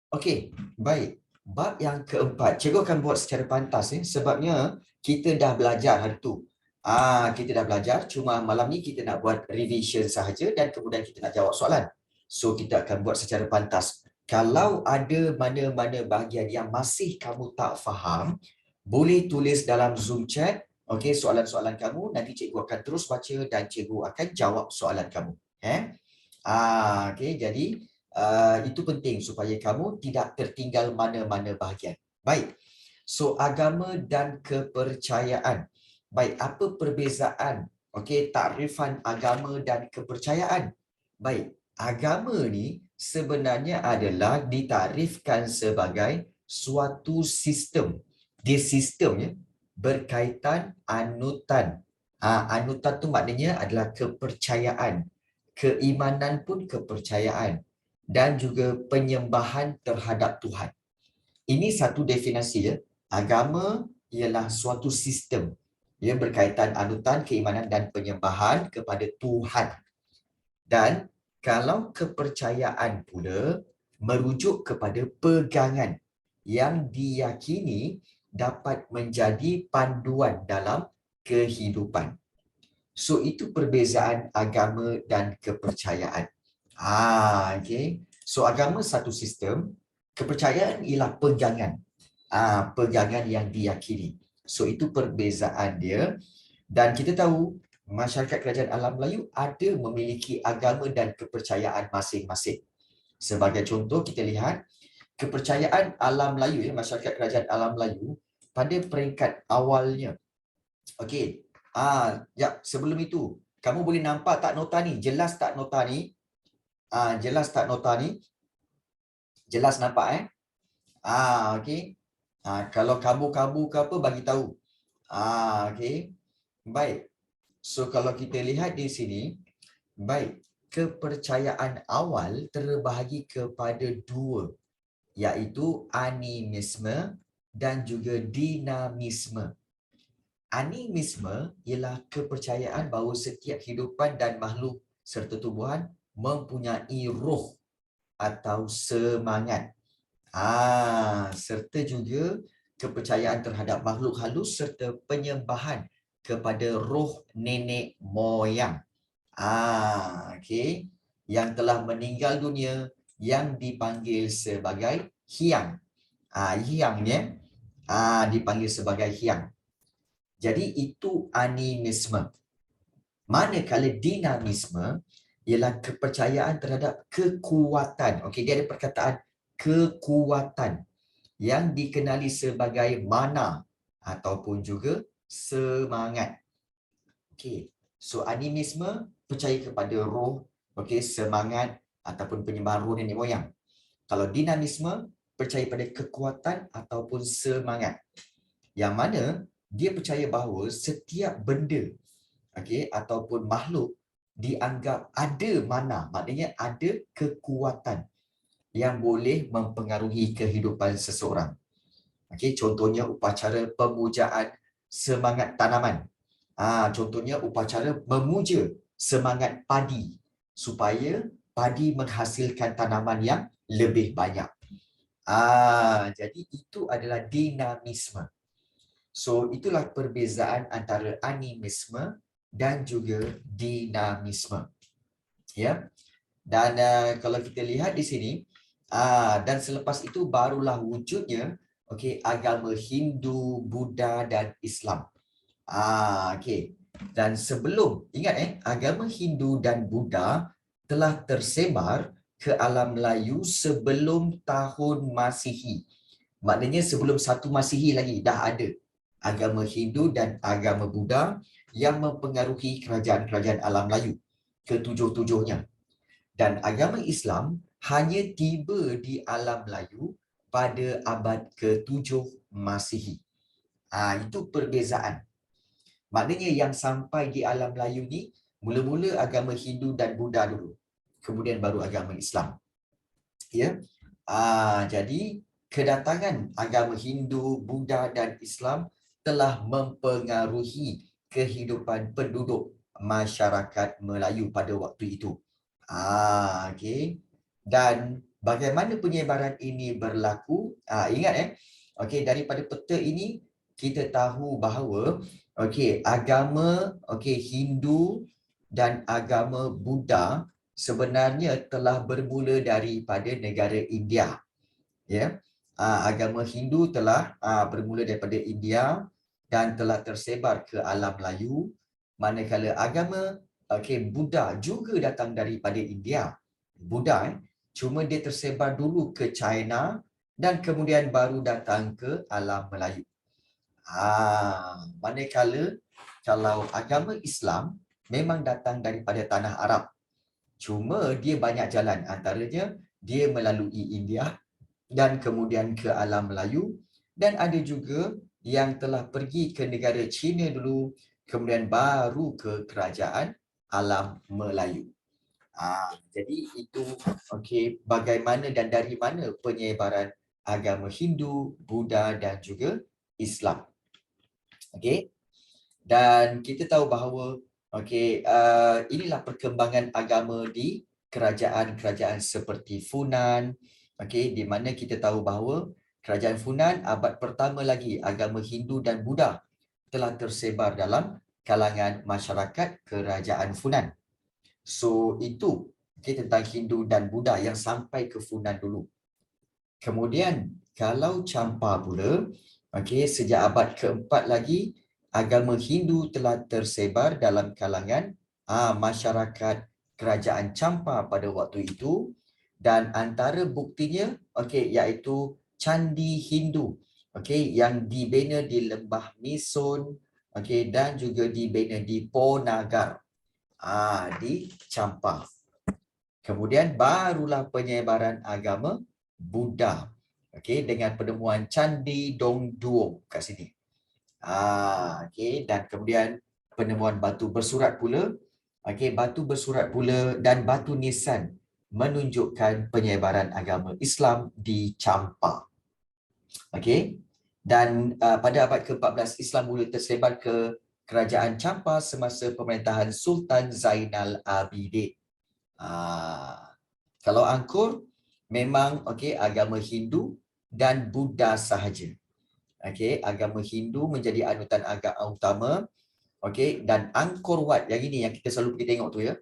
Okey, baik. Bab yang keempat, cikgu akan buat secara pantas sebabnya kita dah belajar hari tu. Kita dah belajar, cuma malam ni kita nak buat revision sahaja dan kemudian kita nak jawab soalan. So kita akan buat secara pantas. Kalau ada mana-mana bahagian yang masih kamu tak faham, boleh tulis dalam Zoom chat, okey, soalan-soalan kamu, nanti cikgu akan terus baca dan cikgu akan jawab soalan kamu. Okey, jadi itu penting supaya kamu tidak tertinggal mana-mana bahagian. Baik. So agama dan kepercayaan. Baik, apa perbezaan takrifan agama dan kepercayaan? Baik, agama ni sebenarnya adalah ditarifkan sebagai suatu sistem. Dia sistemnya berkaitan anutan. Anutan tu maknanya adalah kepercayaan. Keimanan pun kepercayaan. Dan juga penyembahan terhadap Tuhan. Ini satu definisi ya. Agama ialah suatu sistem yang berkaitan anutan, keimanan dan penyembahan kepada Tuhan. Dan kalau kepercayaan pula merujuk kepada pegangan yang diyakini dapat menjadi panduan dalam kehidupan. So itu perbezaan agama dan kepercayaan. Okay. So agama satu sistem, kepercayaan ialah pegangan. Pegangan yang diyakini. So itu perbezaan dia. Dan kita tahu masyarakat kerajaan alam Melayu ada memiliki agama dan kepercayaan masing-masing. Sebagai contoh kita lihat kepercayaan alam Melayu ya, masyarakat kerajaan alam Melayu pada peringkat awalnya. Okey. Ya, sebelum itu kamu boleh nampak tak nota ni? Jelas tak nota ni? Jelas tak nota ni? Jelas nampak okey. Kalau kabur-kabur ke apa bagi tahu. Okey. Baik. So kalau kita lihat di sini, baik, kepercayaan awal terbahagi kepada dua, iaitu animisme dan juga dinamisme. Animisme ialah kepercayaan bahawa setiap hidupan dan makhluk serta tumbuhan mempunyai roh atau semangat. Serta juga kepercayaan terhadap makhluk halus serta penyembahan kepada roh nenek moyang. Okey, yang telah meninggal dunia yang dipanggil sebagai hyang. Hyang ni dipanggil sebagai hyang. Jadi itu animisme. Manakala dinamisme ialah kepercayaan terhadap kekuatan. Okey, dia ada perkataan kekuatan yang dikenali sebagai mana ataupun juga semangat. Okey. So animisme percaya kepada roh, okey, semangat ataupun penyembahan roh nenek moyang. Kalau dinamisme percaya pada kekuatan ataupun semangat. Yang mana dia percaya bahawa setiap benda ataupun makhluk dianggap ada mana, maknanya ada kekuatan yang boleh mempengaruhi kehidupan seseorang. Contohnya upacara pemujaan semangat tanaman. Contohnya upacara memuja semangat padi supaya padi menghasilkan tanaman yang lebih banyak. Jadi itu adalah dinamisme. So itulah perbezaan antara animisme dan juga dinamisme. Ya. Dan kalau kita lihat di sini, dan selepas itu barulah wujudnya agama Hindu, Buddha dan Islam. Okey. Dan sebelum, ingat agama Hindu dan Buddha telah tersebar ke alam Melayu sebelum tahun Masihi. Maknanya sebelum 1 Masihi lagi dah ada agama Hindu dan agama Buddha yang mempengaruhi kerajaan-kerajaan alam Melayu ketujuh-tujuhnya. Dan agama Islam hanya tiba di alam Melayu pada abad ke-7 Masihi. Itu perbezaan. Maknanya yang sampai di alam Melayu ni mula-mula agama Hindu dan Buddha dulu. Kemudian baru agama Islam. Ya. Jadi kedatangan agama Hindu, Buddha dan Islam telah mempengaruhi kehidupan penduduk masyarakat Melayu pada waktu itu. Okey. Dan Bagaimana penyebaran ini berlaku? Ingat okey, daripada peta ini kita tahu bahawa okey, agama Hindu dan agama Buddha sebenarnya telah bermula daripada negara India. Ya. Agama Hindu telah bermula daripada India dan telah tersebar ke alam Melayu, manakala agama Buddha juga datang daripada India. Buddha cuma dia tersebar dulu ke China dan kemudian baru datang ke alam Melayu. Manakala kalau agama Islam memang datang daripada tanah Arab. Cuma dia banyak jalan, antaranya dia melalui India dan kemudian ke alam Melayu, dan ada juga yang telah pergi ke negara China dulu kemudian baru ke kerajaan alam Melayu. Jadi itu bagaimana dan dari mana penyebaran agama Hindu, Buddha dan juga Islam. Dan kita tahu bahawa inilah perkembangan agama di kerajaan-kerajaan seperti Funan, di mana kita tahu bahawa kerajaan Funan abad pertama lagi agama Hindu dan Buddha telah tersebar dalam kalangan masyarakat kerajaan Funan. So itu tentang Hindu dan Buddha yang sampai ke Funan dulu. Kemudian kalau Champa pula, sejak abad keempat lagi agama Hindu telah tersebar dalam kalangan masyarakat kerajaan Champa pada waktu itu, dan antara buktinya iaitu candi Hindu yang dibina di Lembah Mison dan juga dibina di Ponagar di Champa. Kemudian barulah penyebaran agama Buddha dengan penemuan Candi Dongduo kat sini. Dan kemudian penemuan batu bersurat pula. Batu bersurat pula dan batu nisan menunjukkan penyebaran agama Islam di Champa. Dan pada abad ke-14 Islam mula tersebar ke kerajaan Champa semasa pemerintahan Sultan Zainal Abidin. Kalau Angkor memang agama Hindu dan Buddha sahaja. Agama Hindu menjadi anutan agama utama. Dan Angkor Wat yang ini yang kita selalu pergi tengok tu ya.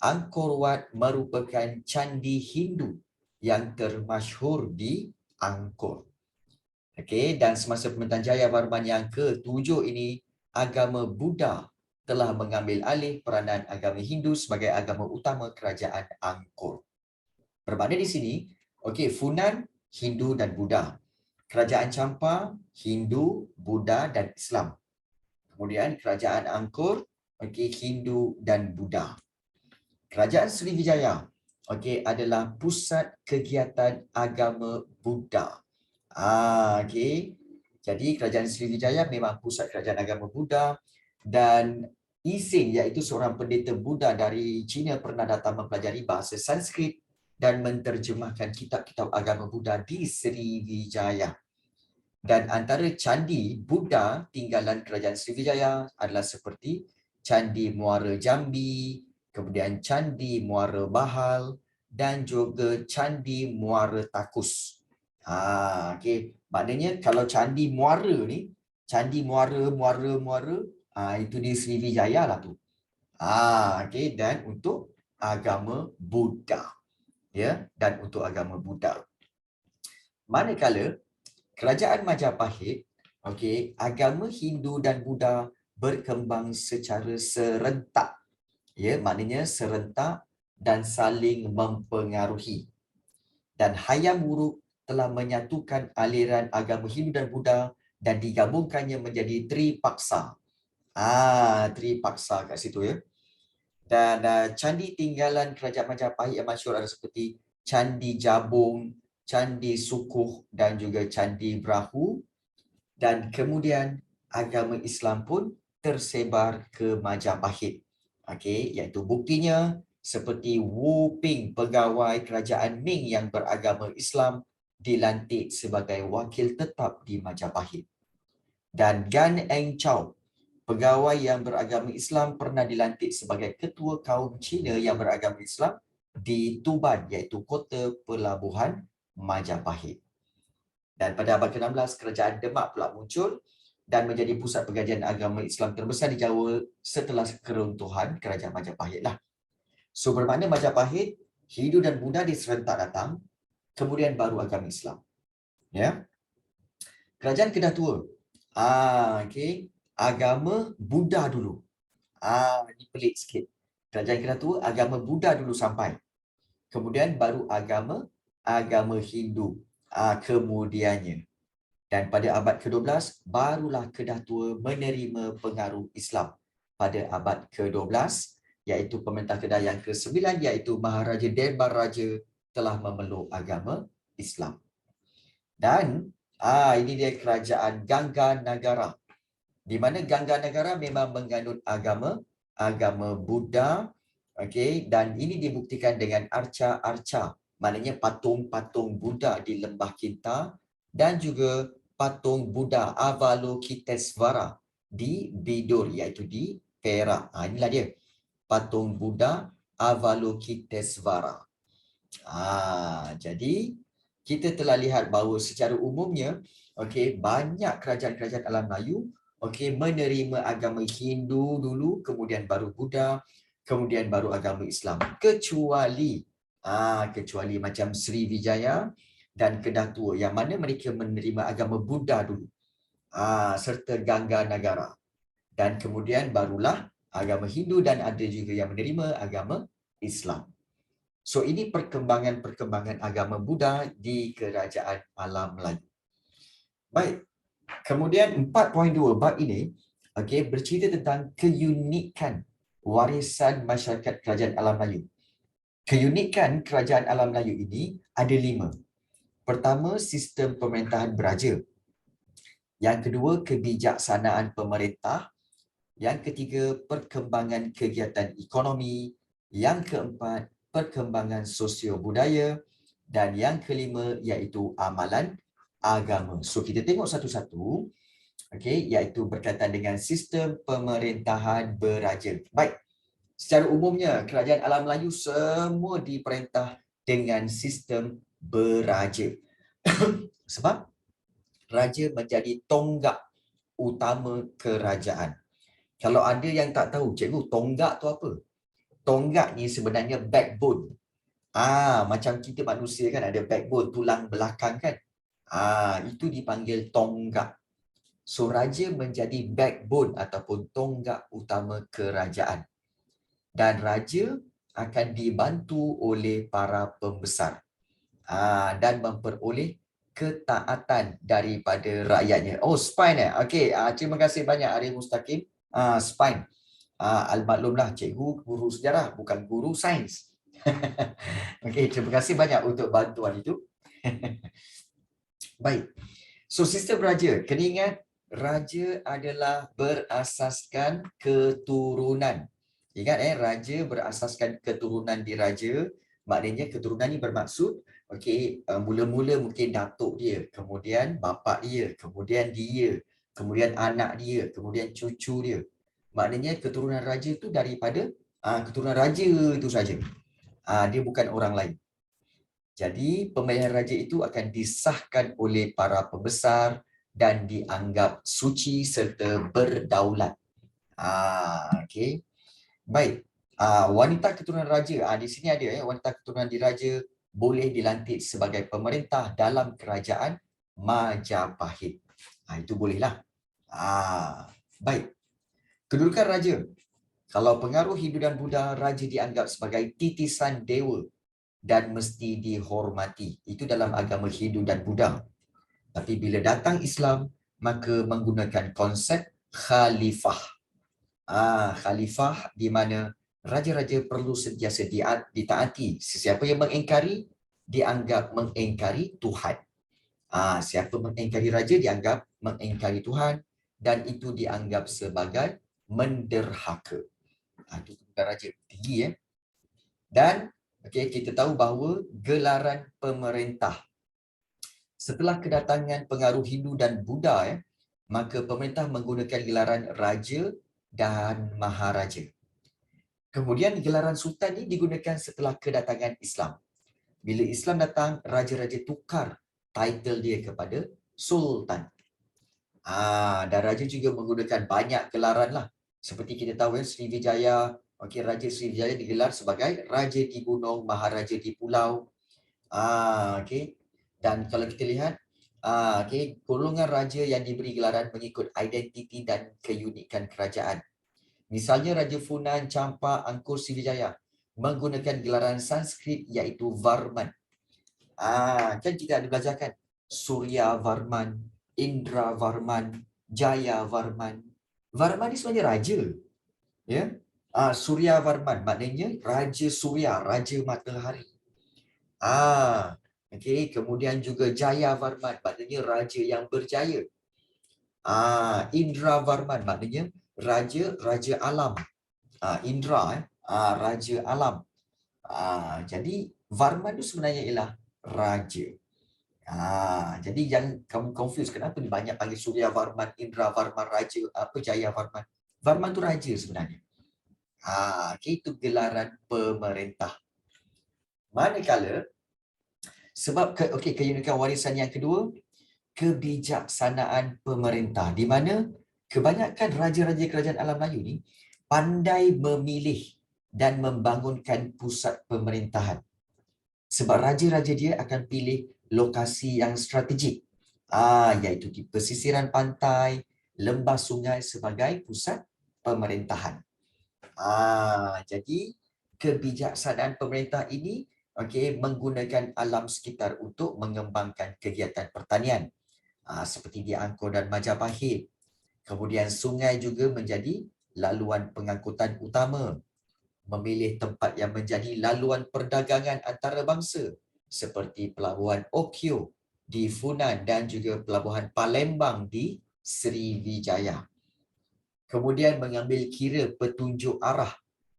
Angkor Wat merupakan candi Hindu yang termasyhur di Angkor. Dan semasa pemerintahan Jayavarman yang ke-7 ini, agama Buddha telah mengambil alih peranan agama Hindu sebagai agama utama kerajaan Angkor. Bermakna di sini, Funan, Hindu dan Buddha. Kerajaan Champa, Hindu, Buddha dan Islam. Kemudian kerajaan Angkor, Hindu dan Buddha. Kerajaan Sriwijaya, adalah pusat kegiatan agama Buddha. Jadi kerajaan Sriwijaya memang pusat kerajaan agama Buddha, dan Ising iaitu seorang pendeta Buddha dari China pernah datang mempelajari bahasa Sanskrit dan menterjemahkan kitab-kitab agama Buddha di Sriwijaya. Dan antara candi Buddha tinggalan kerajaan Sriwijaya adalah seperti Candi Muara Jambi, kemudian Candi Muara Bahal dan juga Candi Muara Takus. Maknanya kalau Candi Muara ni, Candi Muara itu di Sriwijaya lah tu. Dan untuk agama Buddha. Ya, dan untuk agama Buddha. Manakala kerajaan Majapahit, agama Hindu dan Buddha berkembang secara serentak. Ya, maknanya serentak dan saling mempengaruhi. Dan Hayam Wuruk telah menyatukan aliran agama Hindu dan Buddha dan digabungkannya menjadi Tripaksa. Tripaksa kat situ ya. Dan candi tinggalan kerajaan Majapahit yang masyhur ada seperti Candi Jabung, Candi Sukuh dan juga Candi Brahu. Dan kemudian agama Islam pun tersebar ke Majapahit. Iaitu buktinya seperti Wu Ping, pegawai kerajaan Ming yang beragama Islam, dilantik sebagai wakil tetap di Majapahit. Dan Gan Eng Chow, pegawai yang beragama Islam, pernah dilantik sebagai ketua kaum Cina yang beragama Islam di Tuban, iaitu kota pelabuhan Majapahit. Dan pada abad ke-16, kerajaan Demak pula muncul dan menjadi pusat pengajian agama Islam terbesar di Jawa setelah keruntuhan kerajaan Majapahit lah. So bermakna Majapahit, Hindu dan Buddha diserentak datang, kemudian baru agama Islam. Ya. Kerajaan Kedah Tua. Okey, agama Buddha dulu. Ini pelik sikit. Kerajaan Kedah Tua, agama Buddha dulu sampai. Kemudian baru agama Hindu kemudiannya. Dan pada abad ke-12 barulah Kedah Tua menerima pengaruh Islam. Pada abad ke-12 iaitu pemerintah Kedah yang ke-9 iaitu Maharaja Derbar Raja telah memeluk agama Islam. Dan ini dia kerajaan Gangga Nagara. Di mana Gangga Nagara memang menganut agama Buddha. Okey, dan ini dibuktikan dengan arca-arca, maknanya patung-patung Buddha di Lembah Kinta dan juga patung Buddha Avalokitesvara di Bidur, iaitu di Perak. Inilah dia, patung Buddha Avalokitesvara. Jadi kita telah lihat bahawa secara umumnya, okey, banyak kerajaan-kerajaan alam Melayu, okey, menerima agama Hindu dulu, kemudian baru Buddha, kemudian baru agama Islam, kecuali macam Sriwijaya dan Kedah Tua yang mana mereka menerima agama Buddha dulu, serta Gangga Nagara, dan kemudian barulah agama Hindu dan ada juga yang menerima agama Islam. So ini perkembangan agama Buddha di kerajaan alam Melayu. Baik, kemudian 4.2 bab ini bercerita tentang keunikan warisan masyarakat kerajaan alam Melayu. Keunikan kerajaan alam Melayu ini ada 5. Pertama, sistem pemerintahan beraja. Yang kedua, kebijaksanaan pemerintah. Yang ketiga, perkembangan kegiatan ekonomi. Yang keempat, perkembangan sosio-budaya. Dan yang kelima, iaitu amalan agama. So, kita tengok satu-satu. Iaitu berkaitan dengan sistem pemerintahan beraja. Baik. Secara umumnya, kerajaan alam Melayu semua diperintah dengan sistem beraja. Sebab raja menjadi tonggak utama kerajaan. Kalau ada yang tak tahu, cikgu, tonggak tu apa? Tonggak ni sebenarnya backbone. Macam kita manusia kan ada backbone, tulang belakang kan? Itu dipanggil tonggak. So, raja menjadi backbone ataupun tonggak utama kerajaan. Dan raja akan dibantu oleh para pembesar dan memperoleh ketaatan daripada rakyatnya. Oh, spine Okey, terima kasih banyak Arif Mustaqim. Spine. Al-maklumlah, cikgu guru sejarah, bukan guru sains. Okey, terima kasih banyak untuk bantuan itu. Baik. So, sistem raja, kena ingat raja adalah berasaskan keturunan. Ingat raja berasaskan keturunan diraja, maknanya keturunan ni bermaksud mula-mula mungkin datuk dia, kemudian bapa dia, kemudian dia, kemudian anak dia, kemudian cucu dia. Maknanya keturunan raja tu daripada keturunan raja itu saja. Dia bukan orang lain. Jadi pemilihan raja itu akan disahkan oleh para pembesar dan dianggap suci serta berdaulat. Okey. Baik, wanita keturunan raja, di sini ada wanita keturunan diraja boleh dilantik sebagai pemerintah dalam kerajaan Majapahit. Itu bolehlah. Baik, kedudukan raja. Kalau pengaruh Hindu dan Buddha, raja dianggap sebagai titisan dewa dan mesti dihormati. Itu dalam agama Hindu dan Buddha. Tapi bila datang Islam, maka menggunakan konsep khalifah. Khalifah di mana raja-raja perlu sentiasa ditaati. Sesiapa yang mengingkari, dianggap mengingkari Tuhan. Siapa mengingkari raja, dianggap mengingkari Tuhan. Dan itu dianggap sebagai menderhaka. Itu kedudukan raja. Tinggi Dan kita tahu bahawa gelaran pemerintah. Setelah kedatangan pengaruh Hindu dan Buddha, maka pemerintah menggunakan gelaran raja dan maharaja. Kemudian gelaran sultan ni digunakan setelah kedatangan Islam. Bila Islam datang, raja-raja tukar title dia kepada sultan. Dan raja juga menggunakan banyak gelaran lah. Seperti kita tahu Sriwijaya, Raja Sriwijaya digelar sebagai Raja di Gunung, Maharaja di Pulau. Dan kalau kita lihat, golongan raja yang diberi gelaran mengikut identiti dan keunikan kerajaan. Misalnya Raja Funan, Champa, Angkor Sriwijaya menggunakan gelaran Sanskrit iaitu Varman. Kan kita ada belajarkan Surya Varman, Indra Varman, Jaya Varman. Varman ni sebenarnya raja. Ya. Surya Varman maknanya Raja Surya, Raja Matahari. Kemudian juga Jaya Varman maknanya raja yang berjaya. Indra Varman maknanya raja alam. Indra raja alam. Jadi Varman itu sebenarnya ialah raja. Jadi jangan kamu confuse kenapa ni banyak panggil Surya Varman, Indra Varman, Raja, Jaya Varman. Varman tu raja sebenarnya. Itu gelaran pemerintah. Manakala sebab keunikan warisan yang kedua, kebijaksanaan pemerintah, di mana kebanyakan raja-raja kerajaan alam Melayu ni pandai memilih dan membangunkan pusat pemerintahan. Sebab raja-raja dia akan pilih lokasi yang strategik, iaitu di pesisiran pantai, lembah sungai sebagai pusat pemerintahan. Jadi kebijaksanaan pemerintah ini menggunakan alam sekitar untuk mengembangkan kegiatan pertanian, seperti di Angkor dan Majapahit. Kemudian sungai juga menjadi laluan pengangkutan utama, memilih tempat yang menjadi laluan perdagangan antarabangsa seperti Pelabuhan Okyo di Funan dan juga Pelabuhan Palembang di Sriwijaya. Kemudian mengambil kira petunjuk arah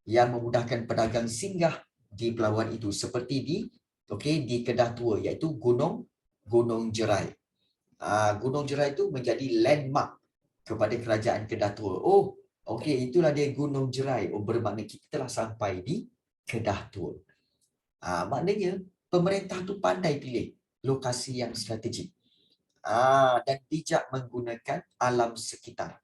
yang memudahkan pedagang singgah di pelabuhan itu seperti di Kedah Tua iaitu Gunung Jerai. Gunung Jerai itu menjadi landmark kepada kerajaan Kedah Tua. Itulah dia Gunung Jerai. Bermakna kita telah sampai di Kedah Tua. Maknanya pemerintah tu pandai pilih lokasi yang strategik. Dan bijak menggunakan alam sekitar.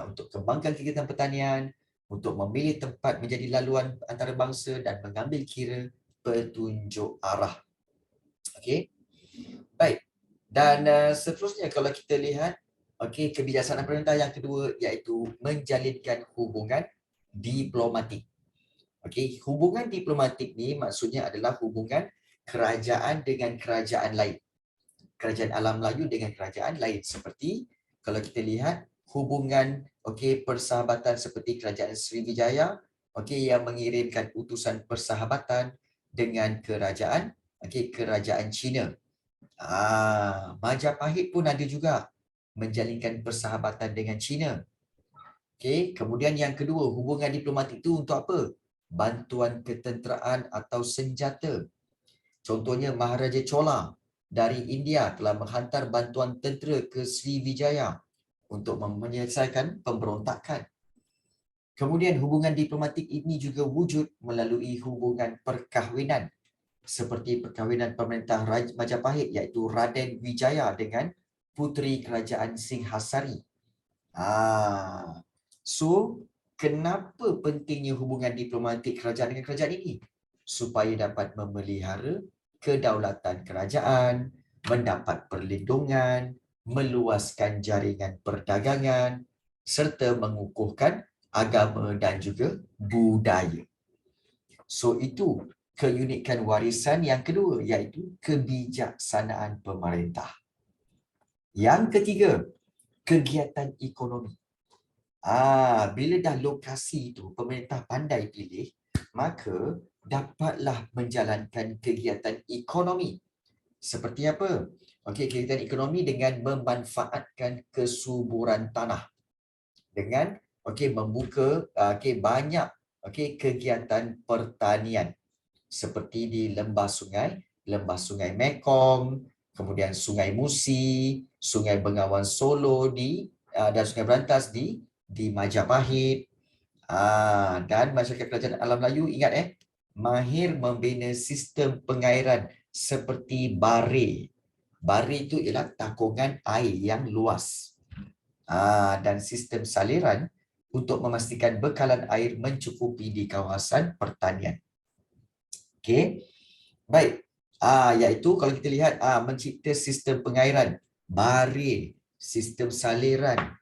Untuk kembangkan kegiatan pertanian, untuk memilih tempat menjadi laluan antarabangsa dan mengambil kira petunjuk arah. Baik. Dan seterusnya kalau kita lihat kebijaksanaan pemerintah yang kedua iaitu menjalinkan hubungan diplomatik. Hubungan diplomatik ni maksudnya adalah hubungan kerajaan dengan kerajaan lain. Kerajaan alam Melayu dengan kerajaan lain seperti kalau kita lihat hubungan persahabatan seperti kerajaan Sriwijaya yang mengirimkan utusan persahabatan dengan kerajaan China. Majapahit pun ada juga menjalinkan persahabatan dengan China. Kemudian yang kedua, hubungan diplomatik itu untuk apa? Bantuan ketenteraan atau senjata. Contohnya Maharaja Chola dari India telah menghantar bantuan tentera ke Sriwijaya untuk menyelesaikan pemberontakan. Kemudian hubungan diplomatik ini juga wujud melalui hubungan perkahwinan seperti perkahwinan pemerintah Majapahit iaitu Raden Wijaya dengan puteri kerajaan Singhasari. So, kenapa pentingnya hubungan diplomatik kerajaan dengan kerajaan ini? Supaya dapat memelihara kedaulatan kerajaan, mendapat perlindungan, meluaskan jaringan perdagangan, serta mengukuhkan agama dan juga budaya. So, itu keunikan warisan yang kedua iaitu kebijaksanaan pemerintah. Yang ketiga, kegiatan ekonomi. Bila dah lokasi itu pemerintah pandai pilih, maka dapatlah menjalankan kegiatan ekonomi. Seperti apa? Kegiatan ekonomi dengan memanfaatkan kesuburan tanah. Dengan membuka banyak kegiatan pertanian. Seperti di lembah sungai Mekong, kemudian sungai Musi, sungai Bengawan Solo dan sungai Berantas di Majapahit. Dan masyarakat kerajaan alam Melayu ingat mahir membina sistem pengairan seperti bare. Bare itu ialah takungan air yang luas. Dan sistem saliran untuk memastikan bekalan air mencukupi di kawasan pertanian. Okey. Baik. Iaitu kalau kita lihat mencipta sistem pengairan, bare, sistem saliran.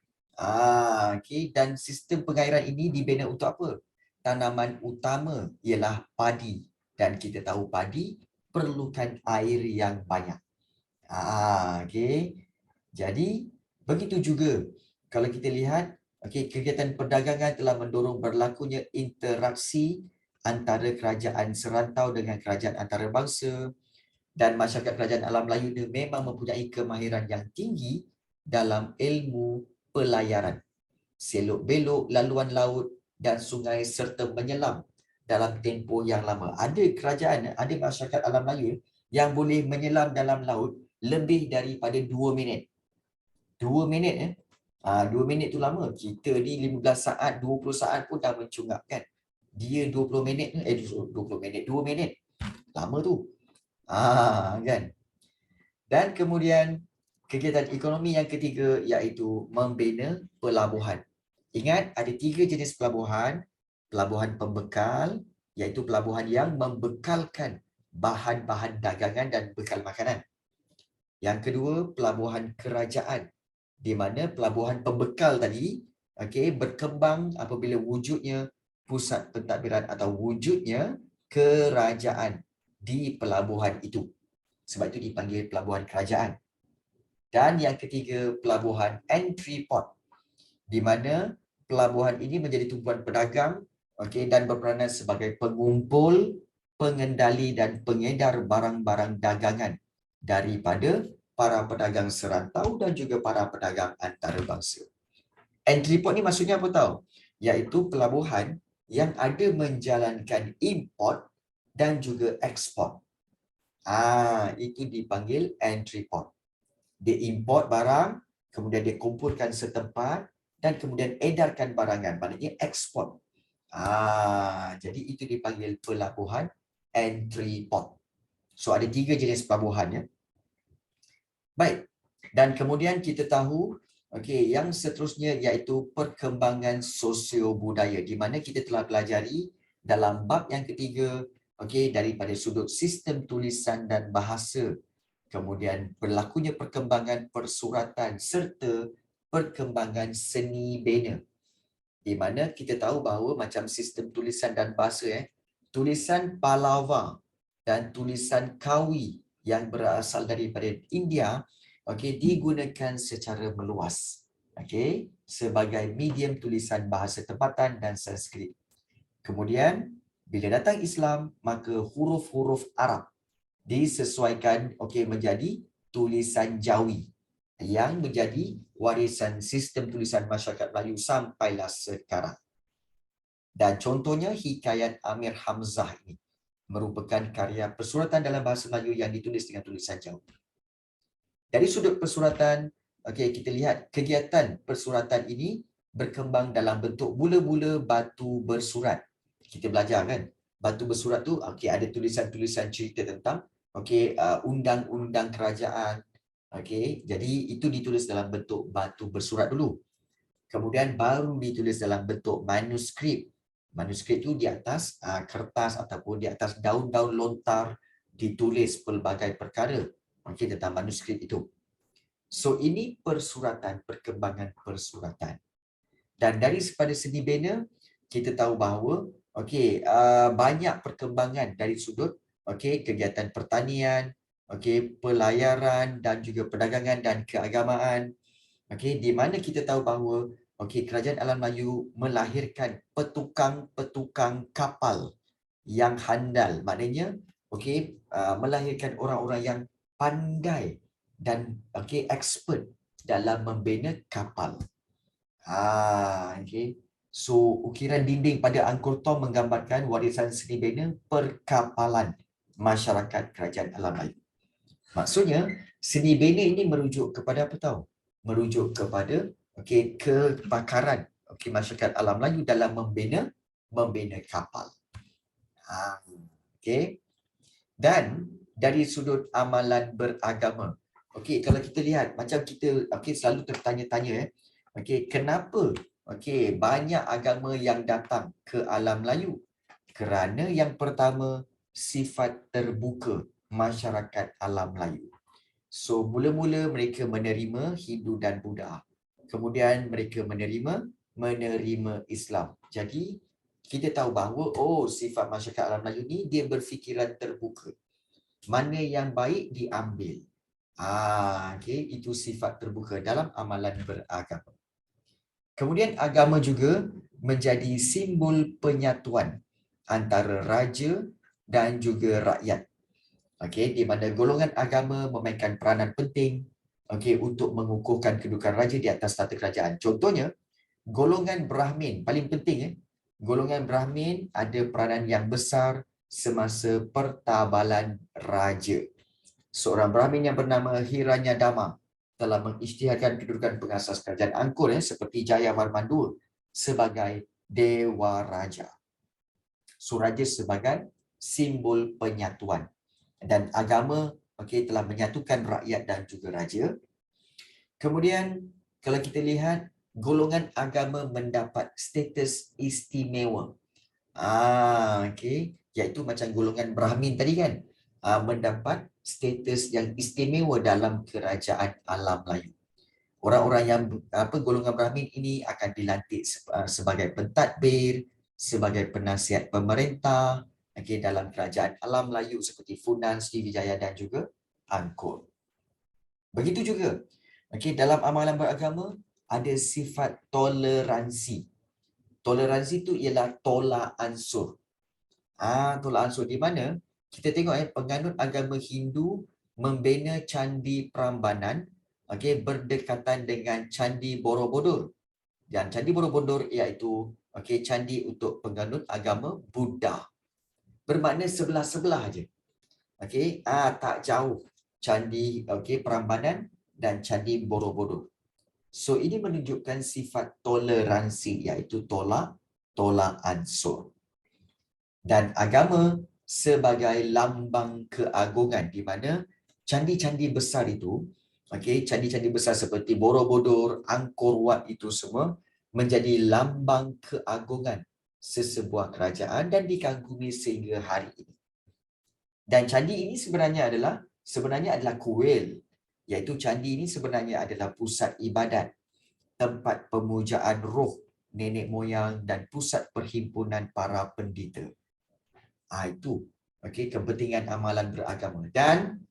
Okey, dan sistem pengairan ini dibina untuk apa? Tanaman utama ialah padi, dan kita tahu padi perlukan air yang banyak. Okey. Jadi begitu juga kalau kita lihat, okey, kegiatan perdagangan telah mendorong berlakunya interaksi antara kerajaan serantau dengan kerajaan antarabangsa, dan masyarakat kerajaan alam Melayu ini memang mempunyai kemahiran yang tinggi dalam ilmu pelayaran, selok belok laluan laut dan sungai serta menyelam dalam tempoh yang lama. Ada kerajaan, ada masyarakat alam Melayu yang boleh menyelam dalam laut lebih daripada 2 minit. 2 minit 2 minit tu lama. Kita ni 15 saat, 20 saat pun dah mencungap kan. Dia 20 minit 20 minit, 2 minit. Lama tu. Kan. Dan kemudian kegiatan ekonomi yang ketiga iaitu membina pelabuhan. Ingat ada 3 jenis pelabuhan. Pelabuhan pembekal iaitu pelabuhan yang membekalkan bahan-bahan dagangan dan bekal makanan. Yang kedua, pelabuhan kerajaan, di mana pelabuhan pembekal tadi berkembang apabila wujudnya pusat pentadbiran atau wujudnya kerajaan di pelabuhan itu. Sebab itu dipanggil pelabuhan kerajaan. Dan yang ketiga, pelabuhan entry port, di mana pelabuhan ini menjadi tumpuan pedagang dan berperanan sebagai pengumpul, pengendali dan pengedar barang-barang dagangan daripada para pedagang serantau dan juga para pedagang antarabangsa. Entry port ni maksudnya apa tahu? Iaitu pelabuhan yang ada menjalankan import dan juga ekspor. Itu dipanggil entry port. Dia import barang, kemudian dia kumpulkan setempat dan kemudian edarkan barangan, maknanya ekspor. Jadi itu dipanggil pelabuhan entry port. So ada 3 jenis pelabuhan ya. Baik. Dan kemudian kita tahu yang seterusnya iaitu perkembangan sosio-budaya, di mana kita telah pelajari dalam bab yang ketiga daripada sudut sistem tulisan dan bahasa, kemudian berlakunya perkembangan persuratan serta perkembangan seni bina, di mana kita tahu bahawa macam sistem tulisan dan bahasa tulisan Pallava dan tulisan Kawi yang berasal daripada India digunakan secara meluas sebagai medium tulisan bahasa tempatan dan Sanskrit. Kemudian bila datang Islam, maka huruf-huruf Arab disesuaikan menjadi tulisan Jawi yang menjadi warisan sistem tulisan masyarakat Melayu sampailah sekarang. Dan contohnya hikayat Amir Hamzah ini merupakan karya persuratan dalam bahasa Melayu yang ditulis dengan tulisan Jawi. Dari sudut persuratan, kita lihat kegiatan persuratan ini berkembang dalam bentuk mula-mula batu bersurat. Kita belajar kan, batu bersurat tu ada tulisan-tulisan cerita tentang undang-undang kerajaan. Jadi itu ditulis dalam bentuk batu bersurat dulu. Kemudian baru ditulis dalam bentuk manuskrip. Manuskrip tu di atas kertas ataupun di atas daun-daun lontar ditulis pelbagai perkara tentang manuskrip itu. So ini persuratan, perkembangan persuratan. Dan dari pada seni bina kita tahu bahawa banyak perkembangan dari sudut kegiatan pertanian, pelayaran dan juga perdagangan dan keagamaan. Di mana kita tahu bahawa kerajaan alam Melayu melahirkan petukang-petukang kapal yang handal, maknanya melahirkan orang-orang yang pandai dan expert dalam membina kapal. So ukiran dinding pada Angkor Thom menggambarkan warisan seni bina perkapalan masyarakat kerajaan alam Melayu. Maksudnya seni bina ini merujuk kepada apa tahu? Merujuk kepada kepakaran masyarakat alam Melayu dalam membina kapal. Okey. Dan dari sudut amalan beragama. Okey, kalau kita lihat macam kita selalu tertanya-tanya kenapa banyak agama yang datang ke alam Melayu? Kerana yang pertama, sifat terbuka masyarakat alam Melayu. So mula-mula mereka menerima Hindu dan Buddha. Kemudian mereka menerima Islam. Jadi kita tahu bahawa sifat masyarakat alam Melayu ni dia berfikiran terbuka. Mana yang baik diambil. Itu sifat terbuka dalam amalan beragama. Kemudian agama juga menjadi simbol penyatuan antara raja dan juga rakyat. Di mana golongan agama memainkan peranan penting untuk mengukuhkan kedudukan raja di atas tata kerajaan. Contohnya, golongan Brahmin paling penting. Golongan Brahmin ada peranan yang besar semasa pertabalan raja. Seorang Brahmin yang bernama Hiranyadama telah mengisytiharkan kedudukan pengasas kerajaan Angkor seperti Jayavarman II sebagai Dewa Raja. So, raja sebagai simbol penyatuan. Dan agama telah menyatukan rakyat dan juga raja. Kemudian kalau kita lihat golongan agama mendapat status istimewa. Iaitu macam golongan Brahmin tadi kan. Mendapat status yang istimewa dalam kerajaan alam Melayu. Orang-orang yang golongan Brahmin ini akan dilantik sebagai pentadbir, sebagai penasihat pemerintah dalam kerajaan alam Melayu seperti Funan, Sriwijaya dan juga Angkor. Begitu juga dalam amalan beragama ada sifat toleransi. Toleransi itu ialah tolak ansur. Tolak ansur di mana kita tengok penganut agama Hindu membina candi Prambanan berdekatan dengan candi Borobudur. Dan candi Borobudur iaitu candi untuk penganut agama Buddha. Bermakna sebelah-sebelah aja. Tak jauh candi Prambanan dan candi Borobudur. So ini menunjukkan sifat toleransi iaitu tolak ansur. Dan agama sebagai lambang keagungan di mana candi-candi besar itu candi-candi besar seperti Borobudur, Angkor Wat itu semua menjadi lambang keagungan sesebuah kerajaan dan dikagumi sehingga hari ini. Dan candi ini sebenarnya adalah kuil, iaitu candi ini sebenarnya adalah pusat ibadat, tempat pemujaan roh nenek moyang dan pusat perhimpunan para pendeta. Itu kepentingan amalan beragama. Dan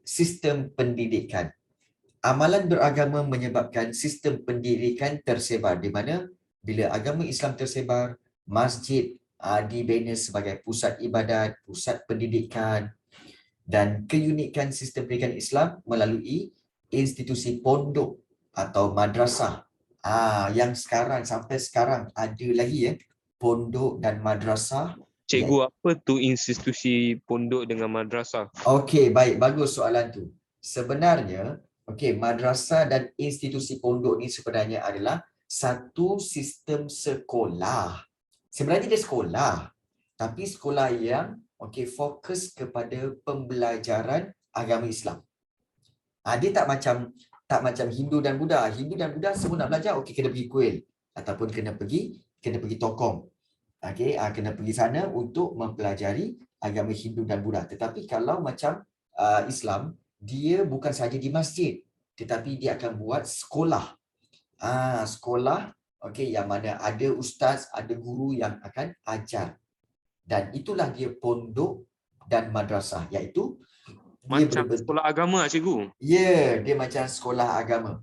sistem pendidikan. Amalan beragama menyebabkan sistem pendidikan tersebar di mana bila agama Islam tersebar, masjid dibina sebagai pusat ibadat, pusat pendidikan, dan keunikan sistem pendidikan Islam melalui institusi pondok atau madrasah. Yang sampai sekarang ada lagi pondok dan madrasah. Cikgu, apa tu institusi pondok dengan madrasah? Baik, bagus soalan tu. Sebenarnya, madrasah dan institusi pondok ni sebenarnya adalah satu sistem sekolah. Sebenarnya dia sekolah, tapi sekolah yang fokus kepada pembelajaran agama Islam. Dia tak macam Hindu dan Buddha. Hindu dan Buddha semua nak belajar, kena pergi kuil ataupun kena pergi tokong. Kena pergi sana untuk mempelajari agama Hindu dan Buddha. Tetapi kalau macam Islam, dia bukan sahaja di masjid, tetapi dia akan buat sekolah. Sekolah yang mana ada ustaz, ada guru yang akan ajar. Dan itulah dia pondok dan madrasah, iaitu macam sekolah agama, cikgu. Ya, dia macam sekolah agama.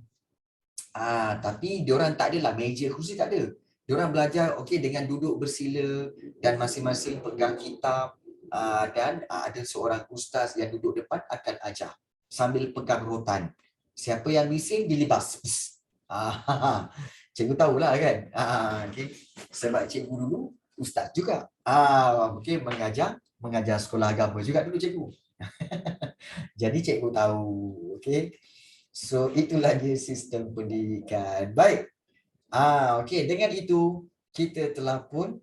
Tapi diorang tak adalah meja kursi, tak ada. Diorang belajar dengan duduk bersila dan masing-masing pegang kitab, dan ada seorang ustaz yang duduk depan akan ajar sambil pegang rotan. Siapa yang bising dilibas. Cikgu tahulah kan. Sebab cikgu dulu ustaz juga. Mengajar sekolah agama juga dulu cikgu. Jadi cikgu tahu. So itulah dia sistem pendidikan. Baik. Okey, dengan itu kita telah pun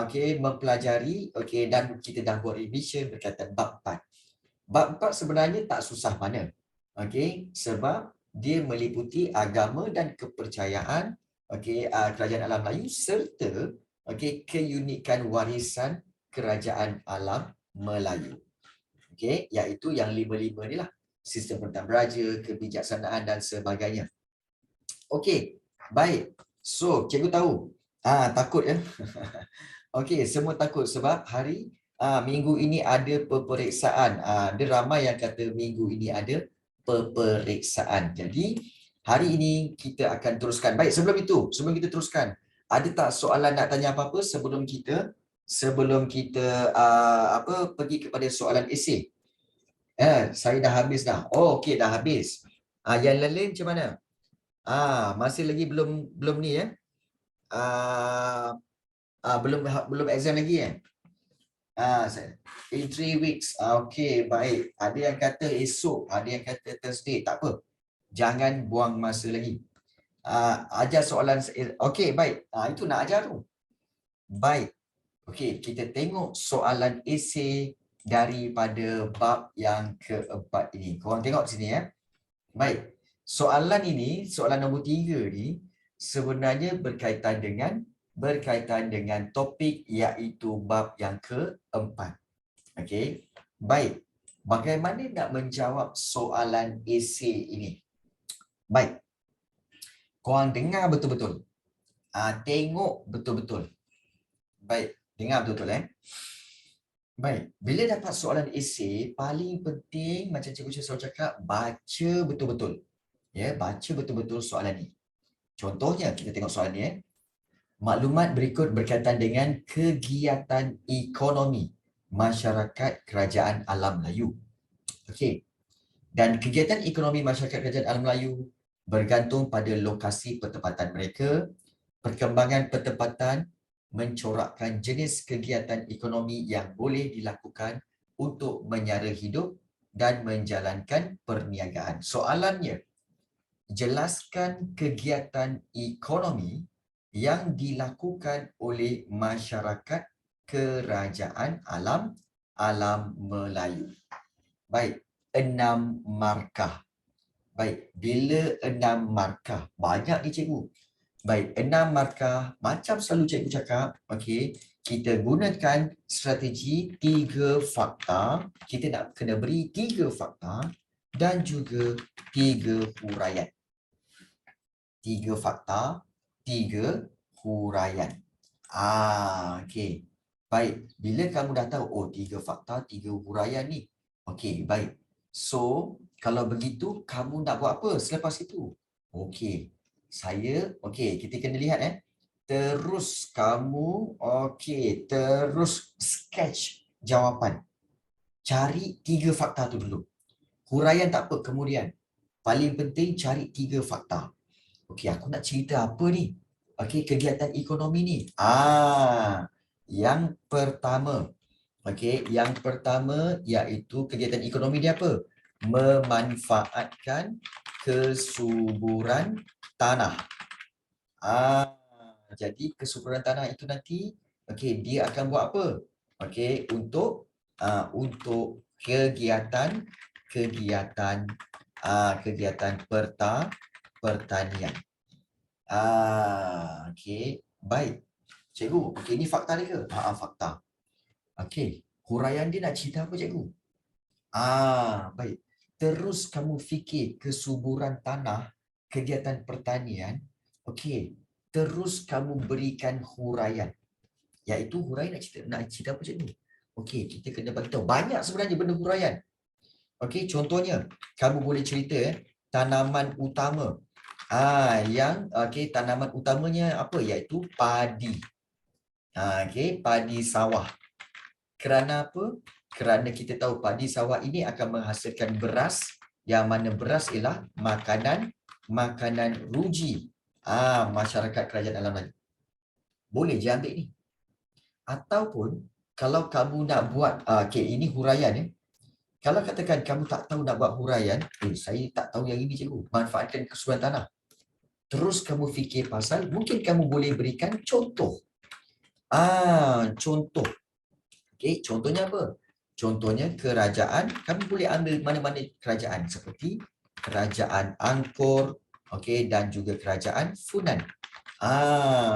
okey mempelajari okey dan kita dah buat revision berkaitan bab 4. Bab 4 sebenarnya tak susah mana. Okey, sebab dia meliputi agama dan kepercayaan okey kerajaan alam Melayu serta okey keunikan warisan kerajaan alam Melayu. Okey, iaitu yang 5 ni lah. Sistem pentadbiran beraja, kebijaksanaan dan sebagainya. Okey, baik. So, cikgu tahu. Takut ya. Okey, semua takut sebab minggu ini ada peperiksaan. Ada ramai yang kata minggu ini ada peperiksaan. Jadi, hari ini kita akan teruskan. Baik, sebelum kita teruskan, ada tak soalan nak tanya apa-apa sebelum kita pergi kepada soalan esei? Saya dah habis dah. Oh, okey, dah habis. Yang lain macam mana? Masih lagi belum ni ya. Belum exam lagi in 3 weeks. Okey, baik. Ada yang kata esok, ada yang kata Thursday. Tak apa. Jangan buang masa lagi. Ajar soalan. Okey, baik. Itu nak ajar tu. Baik. Okey, kita tengok soalan esei daripada bab yang keempat ini. Korang tengok sini ya. Baik. Soalan ini, soalan nombor 3 ni sebenarnya berkaitan dengan topik iaitu bab yang keempat. Okey. Baik. Bagaimana nak menjawab soalan esei ini? Baik. Korang dengar betul-betul. Tengok betul-betul. Baik, dengar betul-betul Baik, bila dapat soalan esei, paling penting macam cikgu selalu cakap, baca betul-betul. Ya, baca betul-betul soalan ni. Contohnya, kita tengok soalan ni Maklumat berikut berkaitan dengan kegiatan ekonomi masyarakat kerajaan alam Melayu. Okey. Dan kegiatan ekonomi masyarakat kerajaan alam Melayu bergantung pada lokasi pertempatan mereka. Perkembangan pertempatan mencorakkan jenis kegiatan ekonomi yang boleh dilakukan untuk menyara hidup dan menjalankan perniagaan. Soalannya, jelaskan kegiatan ekonomi yang dilakukan oleh masyarakat kerajaan alam Melayu. Baik, 6 markah. Baik, bila 6 markah? Banyak ni cikgu. Baik, 6 markah. Macam selalu cikgu cakap, okey, kita gunakan strategi 3 fakta. Kita nak kena beri 3 fakta dan juga 3 huraian. 3 fakta, 3 huraian. Okey. Baik, bila kamu dah tahu, 3 fakta, 3 huraian ni. Okey, baik. So, kalau begitu, kamu nak buat apa selepas itu? Okey, kita kena lihat Terus kamu, terus sketch jawapan. Cari 3 fakta tu dulu. Huraian tak apa, kemudian. Paling penting cari 3 fakta. Okey, aku nak cerita apa ni? Okey, kegiatan ekonomi ni. Yang pertama. Okey, yang pertama iaitu kegiatan ekonomi dia apa? Memanfaatkan kesuburan tanah. Jadi kesuburan tanah itu nanti dia akan buat apa? Untuk kegiatan pertanian. Baik. Cikgu, ini fakta dia ke? Fakta. Huraian dia nak cerita apa cikgu? Baik. Terus kamu fikir kesuburan tanah, kegiatan pertanian. Terus kamu berikan huraian. Iaitu huraian nak cerita apa cikgu? Kita kena bagi tahu. Banyak sebenarnya benda huraian. Contohnya, kamu boleh cerita tanaman utama. Tanaman utamanya apa? Iaitu padi. Padi sawah. Kerana apa? Kerana kita tahu padi sawah ini akan menghasilkan beras, yang mana beras ialah makanan ruji masyarakat kerajaan alam Melayu. Boleh je ambil ni. Ataupun kalau kamu nak buat ini huraian Kalau katakan kamu tak tahu nak buat huraian, saya tak tahu yang ini cikgu. Manfaatkan kesuburan tanah. terus kamu fikir pasal, mungkin kamu boleh berikan contoh. Contoh. Okey, contohnya apa? Contohnya kerajaan, kamu boleh ambil mana-mana kerajaan seperti kerajaan Angkor, okey, dan juga kerajaan Funan.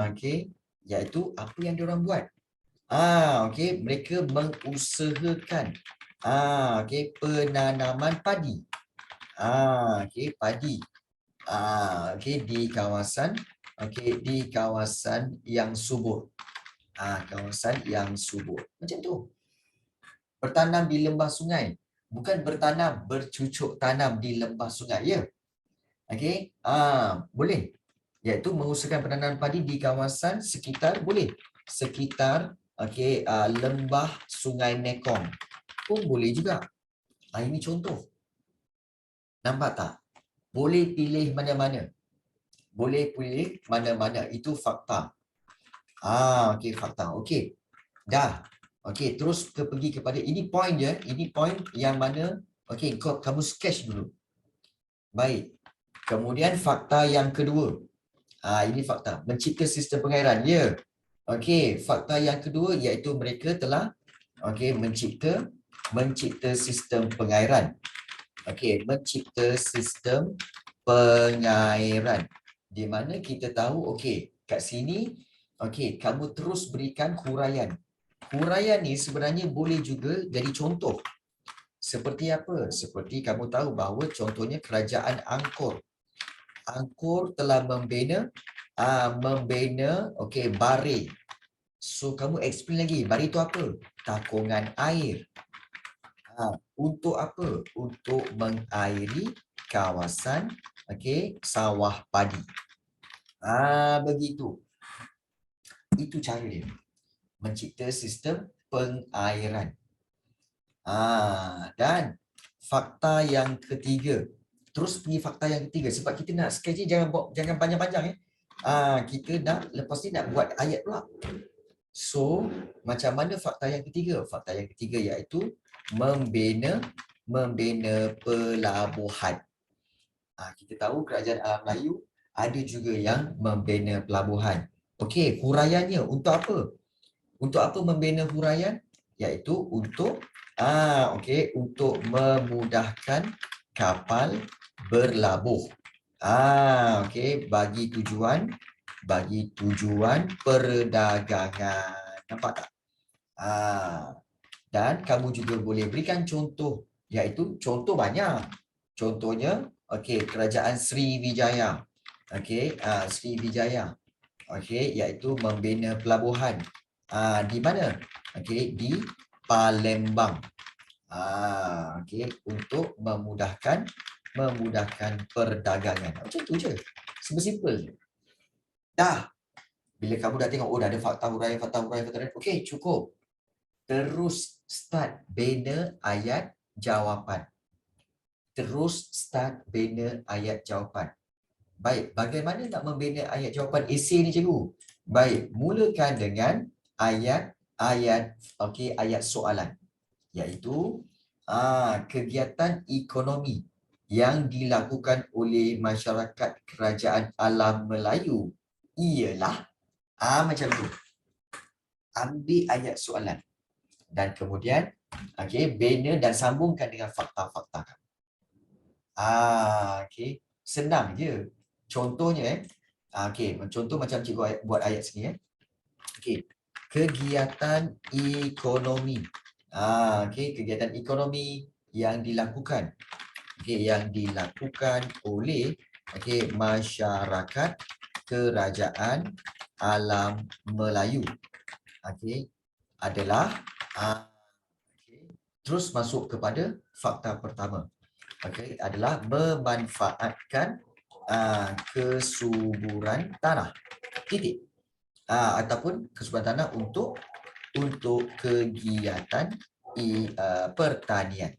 Okey, iaitu apa yang diorang buat? Okey, mereka mengusahakan okey, penanaman padi. Okey, padi. Okey, di kawasan yang subur. Kawasan yang subur. Macam tu. Bertanam di lembah sungai. Bukan bertanam, bercucuk tanam di lembah sungai, ya. Okey, boleh. Iaitu mengusahakan penanaman padi di kawasan sekitar, boleh. Sekitar okey, lembah Sungai Mekong pun boleh juga. Ini contoh. Nampak tak? Boleh pilih mana-mana. Boleh pilih mana-mana. Itu fakta. Okey, fakta. Okey. Dah. Okey, terus pergi kepada ini point je. Ini point yang mana okey, kamu sketch dulu. Baik. Kemudian fakta yang kedua. Ini fakta. Mencipta sistem pengairan. Ya. Okey, fakta yang kedua iaitu mereka telah okey mencipta sistem pengairan. Okey, mencipta sistem pengairan. Di mana kita tahu okey, kat sini okey, kamu terus berikan huraian. Huraian ni sebenarnya boleh juga jadi contoh. Seperti apa? Seperti kamu tahu bahawa contohnya kerajaan Angkor. Angkor telah membina okey, Bari. So kamu explain lagi, Bari itu apa? Takungan air. Untuk apa? Untuk mengairi kawasan okey, sawah padi. Begitu. Itu cara dia. Mencipta sistem pengairan. Dan fakta yang ketiga. Terus pergi fakta yang ketiga sebab kita nak sketch ni jangan panjang-panjang kita lepas ni nak buat ayat pula. So, macam mana fakta yang ketiga? Fakta yang ketiga iaitu membina pelabuhan. Kita tahu kerajaan alam Melayu ada juga yang membina pelabuhan. Okey, huraiannya untuk apa? Untuk apa membina huraian? Iaitu untuk untuk memudahkan kapal berlabuh. Okey, bagi tujuan perdagangan. Nampak tak? Dan kamu juga boleh berikan contoh, iaitu contoh banyak. Contohnya, okey, kerajaan Sriwijaya. Okey, Sriwijaya. Okey, iaitu membina pelabuhan. Di mana? Okey, di Palembang. Okey, untuk memudahkan perdagangan. Macam tu je. Simple-simple. Dah. Bila kamu dah tengok, dah ada fakta huraian. Okey, cukup. Terus start bina ayat jawapan. Baik, bagaimana nak membina ayat jawapan esei ni, cikgu? Baik, mulakan dengan ayat soalan. Iaitu kegiatan ekonomi yang dilakukan oleh masyarakat kerajaan alam Melayu ialah macam tu. Ambil ayat soalan dan kemudian bina dan sambungkan dengan fakta-fakta. Okey, senang je. Contohnya contoh macam cikgu buat ayat sini Okey, kegiatan ekonomi. Kegiatan ekonomi yang dilakukan oleh masyarakat kerajaan alam Melayu. Adalah terus masuk kepada fakta pertama. Adalah memanfaatkan kesuburan tanah. Titik. Ataupun kesuburan tanah untuk kegiatan pertanian.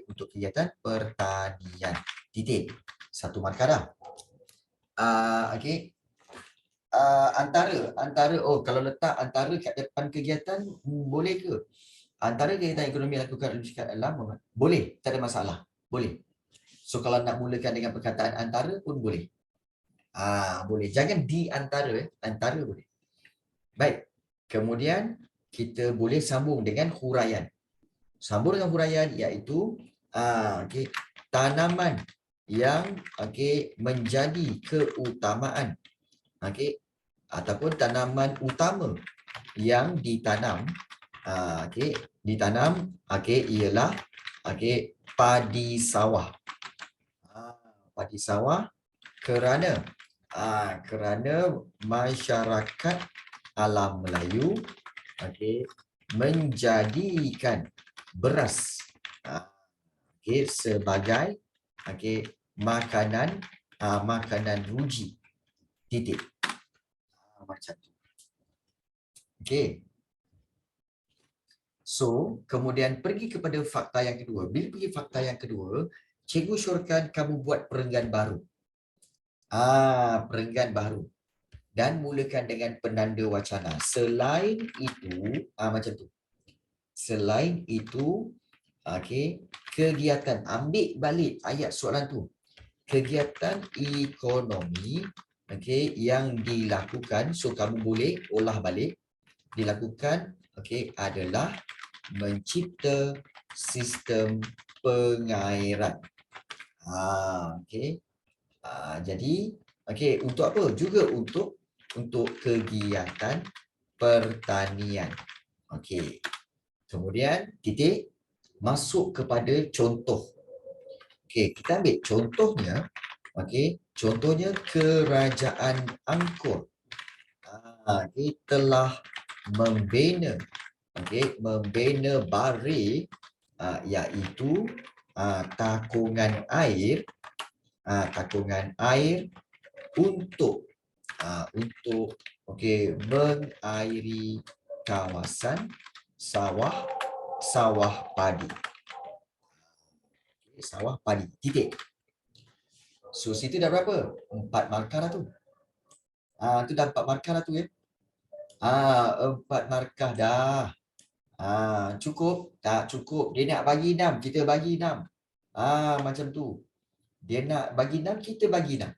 Untuk kegiatan pertanian. Titik. Satu markah dah. Antara kalau letak antara kat depan kegiatan boleh ke? Antara kegiatan ekonomi yang dilakukan oleh masyarakat alam boleh, tak ada masalah. Boleh. So kalau nak mulakan dengan perkataan antara pun boleh. Boleh. Jangan di antara, antara boleh. Baik. Kemudian kita boleh sambung dengan huraian. Sambung dengan huraian iaitu okey, tanaman yang menjadi keutamaan, okey, ataupun tanaman utama yang ditanam, ialah padi sawah. Padi sawah kerana masyarakat alam Melayu menjadikan beras sebagai makanan makanan ruji. Titik. Macam tu. Okey. So, kemudian pergi kepada fakta yang kedua. Bila pergi fakta yang kedua, cikgu syorkan kamu buat perenggan baru. Perenggan baru. Dan mulakan dengan penanda wacana. Selain itu, macam tu. Selain itu, kegiatan, ambil balik ayat soalan tu. Kegiatan ekonomi yang dilakukan, so kamu boleh olah balik, dilakukan adalah mencipta sistem pengairan. Jadi untuk apa? Juga untuk kegiatan pertanian. Kemudian titik masuk kepada contoh. Kita ambil contohnya. Contohnya kerajaan Angkor telah membina bari iaitu takungan air untuk mengairi kawasan sawah padi. Sawah padi. Titik. So situ dah berapa? 4 markah dah tu. Tu dah 4 markah dah tu ya. 4 markah dah. Cukup? Tak cukup. Dia nak bagi 6, kita bagi 6. Macam tu. Dia nak bagi 6, kita bagi 6.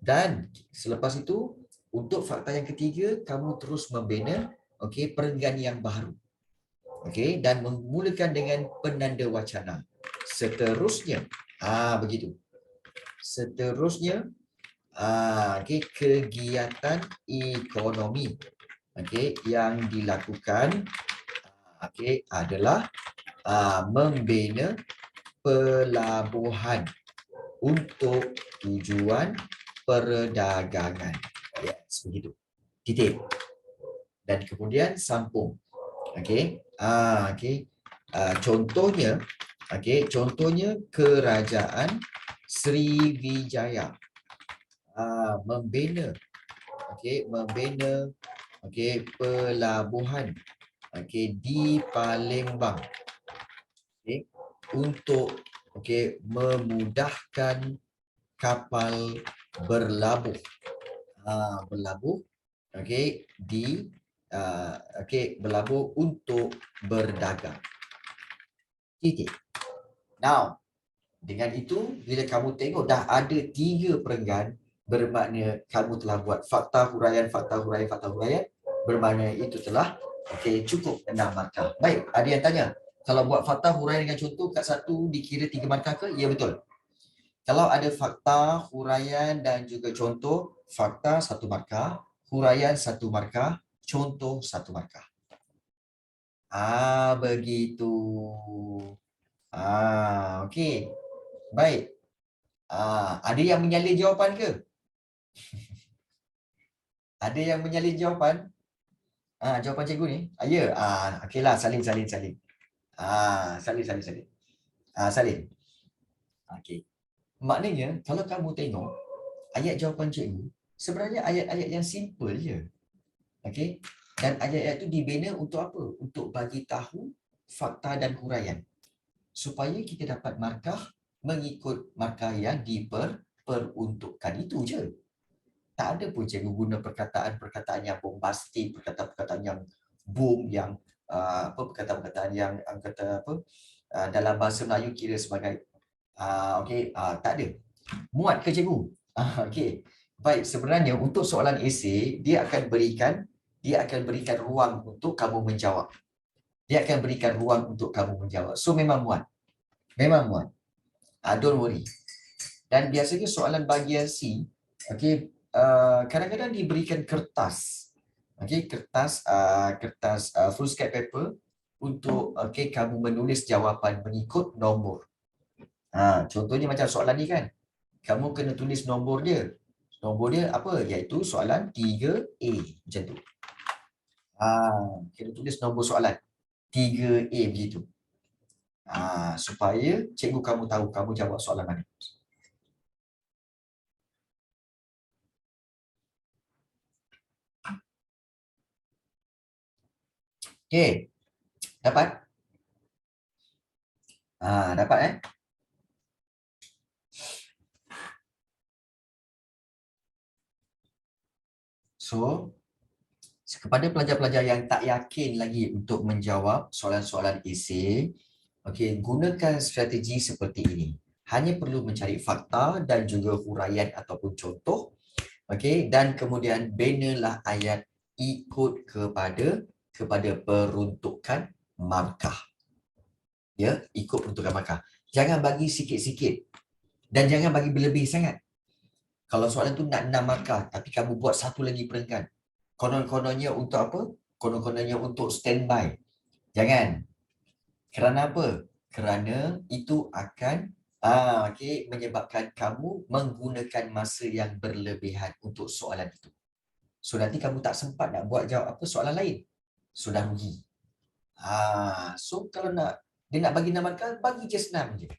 Dan selepas itu, untuk fakta yang ketiga, kamu terus membina perenggan yang baru. Dan memulakan dengan penanda wacana. Seterusnya, begitu. Seterusnya, kegiatan ekonomi yang dilakukan adalah membina pelabuhan untuk tujuan perdagangan. Yes, begitu. Titik. Dan kemudian sambung. Contohnya, contohnya kerajaan Sriwijaya membina pelabuhan di Palembang untuk memudahkan kapal berlabuh berlabuh untuk berdagang. Titik. Now, dengan itu, bila kamu tengok dah ada 3 perenggan, bermakna kamu telah buat fakta huraian, bermakna itu telah cukup 6 markah. Baik, ada yang tanya, kalau buat fakta huraian dengan contoh kat satu dikira 3 markah ke? Ya, betul. Kalau ada fakta, huraian dan juga contoh, fakta 1 markah, huraian 1 markah, contoh 1 markah. Begitu. Okey. Baik. Ada yang menyalin jawapan ke? Ada yang menyalin jawapan? Jawapan cikgu ni? Ya. Okeylah, salin. Salin. Okey. Maknanya, kalau kamu tengok ayat jawapan cikgu, sebenarnya ayat-ayat yang simple je. Okey. Dan ayat-ayat itu dibina untuk apa? Untuk bagi tahu fakta dan huraian. Supaya kita dapat markah mengikut markah yang diperuntukkan. Itu je. Tak ada pun cikgu guna perkataan-perkataan yang bombastik, perkataan-perkataan yang boom, yang perkataan-perkataan yang dalam bahasa Melayu kira sebagai tak ada. Muat ke cikgu? Okey. Baik, sebenarnya untuk soalan esei dia akan berikan ruang untuk kamu menjawab. Dia akan berikan ruang untuk kamu menjawab. So memang muat. Memang muat. Don't worry. Dan biasanya soalan bahagian C, okey, kadang-kadang diberikan kertas. Okey, kertas foolscap paper untuk kamu menulis jawapan mengikut nombor. Contohnya macam soalan ni kan. Kamu kena tulis nombor dia. Nombor dia apa? Iaitu soalan 3A. Macam tu. Kena tulis nombor soalan. 3A begitu. Supaya cikgu kamu tahu kamu jawab soalan mana. Okey. Dapat? Dapat So, kepada pelajar-pelajar yang tak yakin lagi untuk menjawab soalan-soalan esei, gunakan strategi seperti ini. Hanya perlu mencari fakta dan juga huraian ataupun contoh, dan kemudian benalah ayat ikut kepada peruntukan markah. Ya, ikut peruntukan markah. Jangan bagi sikit-sikit dan jangan bagi berlebih sangat. Kalau soalan tu nak 6 markah tapi kamu buat satu lagi perenggan. Konon-kononnya untuk apa? Konon-kononnya untuk standby. Jangan. Kerana apa? Kerana itu akan menyebabkan kamu menggunakan masa yang berlebihan untuk soalan itu. So nanti kamu tak sempat nak buat jawab apa soalan lain. Sudah rugi. So kalau dia nak bagi 6 markah, bagi je 6 je.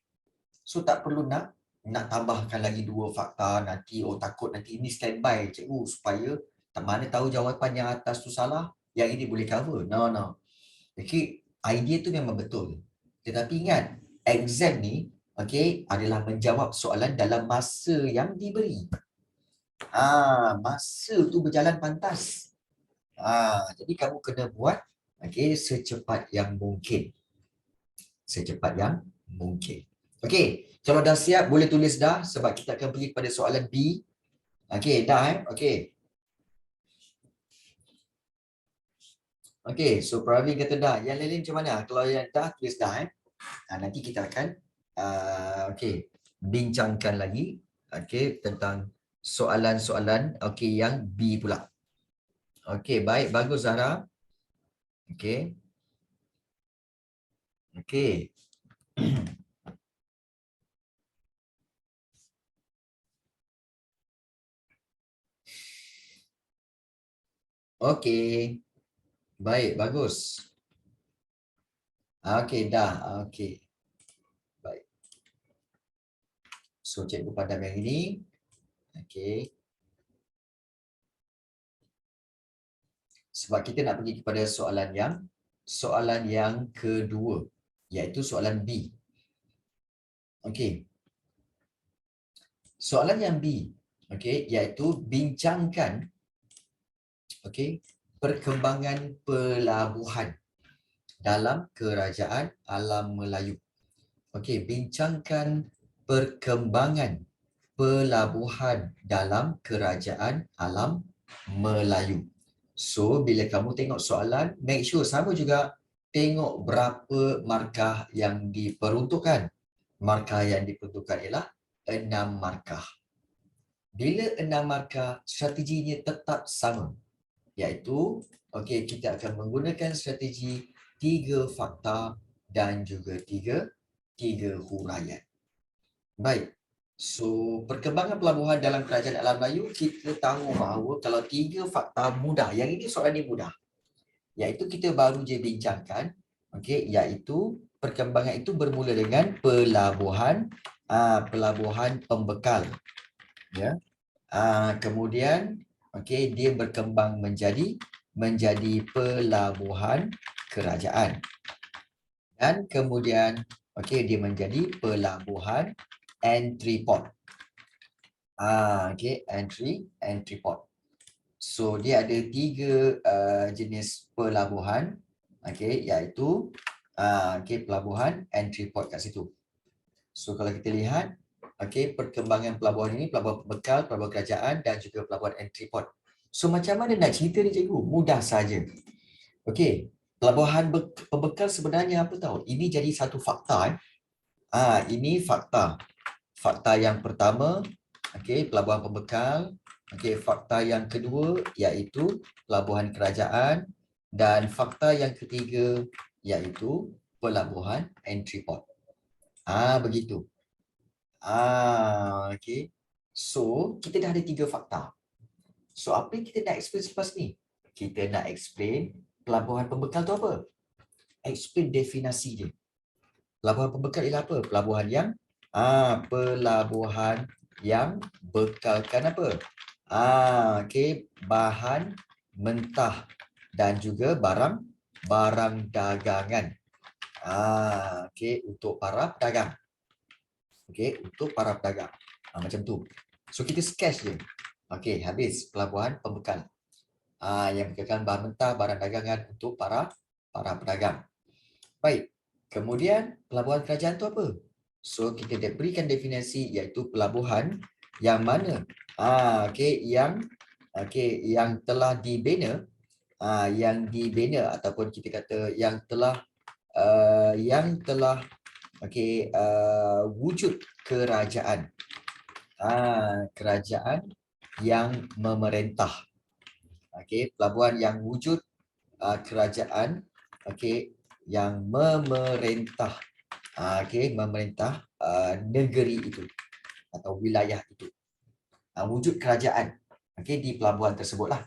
So tak perlu nak tambahkan lagi 2 fakta nanti takut nanti ini standby cikgu supaya tak mana tahu jawapan yang atas tu salah, yang ini boleh cover. No. Idea tu memang betul. Tetapi ingat, exam ni adalah menjawab soalan dalam masa yang diberi. Masa tu berjalan pantas. Jadi kamu kena buat secepat yang mungkin. Secepat yang mungkin. Okey, kalau dah siap boleh tulis dah sebab kita akan pergi kepada soalan B. Okey, dah Okey. Okey, so Pravin kata dah. Yang lain macam mana? Kalau yang dah tulis dah nanti kita akan bincangkan lagi tentang soalan-soalan yang B pula. Okey, baik, bagus Zahra. Okey. Okey. Okey. Baik, bagus. Okey, dah. Okey. Baik. So, cikgu padam yang ini. Okey. Sebab kita nak pergi kepada soalan yang kedua, iaitu soalan B. Okey. Soalan yang B, iaitu bincangkan perkembangan pelabuhan dalam kerajaan alam Melayu. Bincangkan perkembangan pelabuhan dalam kerajaan alam Melayu. So, bila kamu tengok soalan, make sure sama juga tengok berapa markah yang diperuntukkan. Markah yang diperuntukkan ialah 6 markah. Bila 6 markah, strateginya tetap sama. Iaitu, kita akan menggunakan strategi 3 fakta dan juga 3 huraian. Baik. So, perkembangan pelabuhan dalam kerajaan alam Melayu, kita tahu bahawa kalau 3 fakta mudah. Yang ini soalan ni mudah. Iaitu kita baru je bincangkan. Iaitu perkembangan itu bermula dengan pelabuhan pembekal. Ya. Kemudian dia berkembang menjadi pelabuhan kerajaan. Dan kemudian dia menjadi pelabuhan entry port. Entry port. So dia ada 3 jenis pelabuhan, iaitu pelabuhan entry port kat situ. So kalau kita lihat, okey, perkembangan pelabuhan ini, pelabuhan pembekal, pelabuhan kerajaan dan juga pelabuhan entry port. So macam mana nak cerita ni cikgu? Mudah saja. Okey, pelabuhan pembekal sebenarnya apa tahu? Ini jadi satu fakta. Ini fakta. Fakta yang pertama, okey, pelabuhan pembekal. Okey, fakta yang kedua iaitu pelabuhan kerajaan dan fakta yang ketiga iaitu pelabuhan entry port. Begitu. Okey. So, kita dah ada 3 fakta. So, apa yang kita nak explain selepas ni? Kita nak explain pelabuhan pembekal tu apa? Explain definisi dia. Pelabuhan pembekal ialah apa? Pelabuhan yang bekalkan apa? Okey, bahan mentah dan juga barang dagangan. Okey, untuk para pedagang. Okey, untuk para pedagang. Macam tu. So kita sketch je. Okey, habis pelabuhan pembekal. Yang bekalkan bahan mentah, barang dagangan untuk para pedagang. Baik. Kemudian pelabuhan kerajaan tu apa? So kita berikan definisi iaitu pelabuhan yang mana yang telah dibina ataupun kita kata yang telah wujud kerajaan. Kerajaan yang memerintah. Pelabuhan yang wujud kerajaan yang memerintah. Memerintah negeri itu atau wilayah itu. Wujud kerajaan di pelabuhan tersebutlah.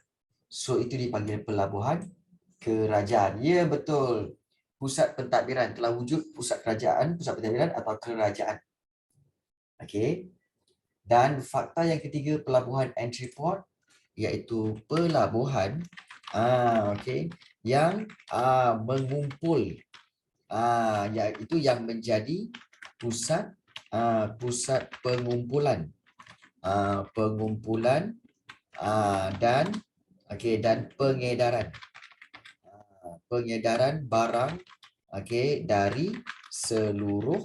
So itu dipanggil pelabuhan kerajaan. Ya, betul. Pusat pentadbiran, telah wujud pusat kerajaan, pusat pentadbiran atau kerajaan. Okey. Dan fakta yang ketiga, pelabuhan entry port iaitu pelabuhan yang mengumpul iaitu yang menjadi pusat pengumpulan dan pengedaran barang dari seluruh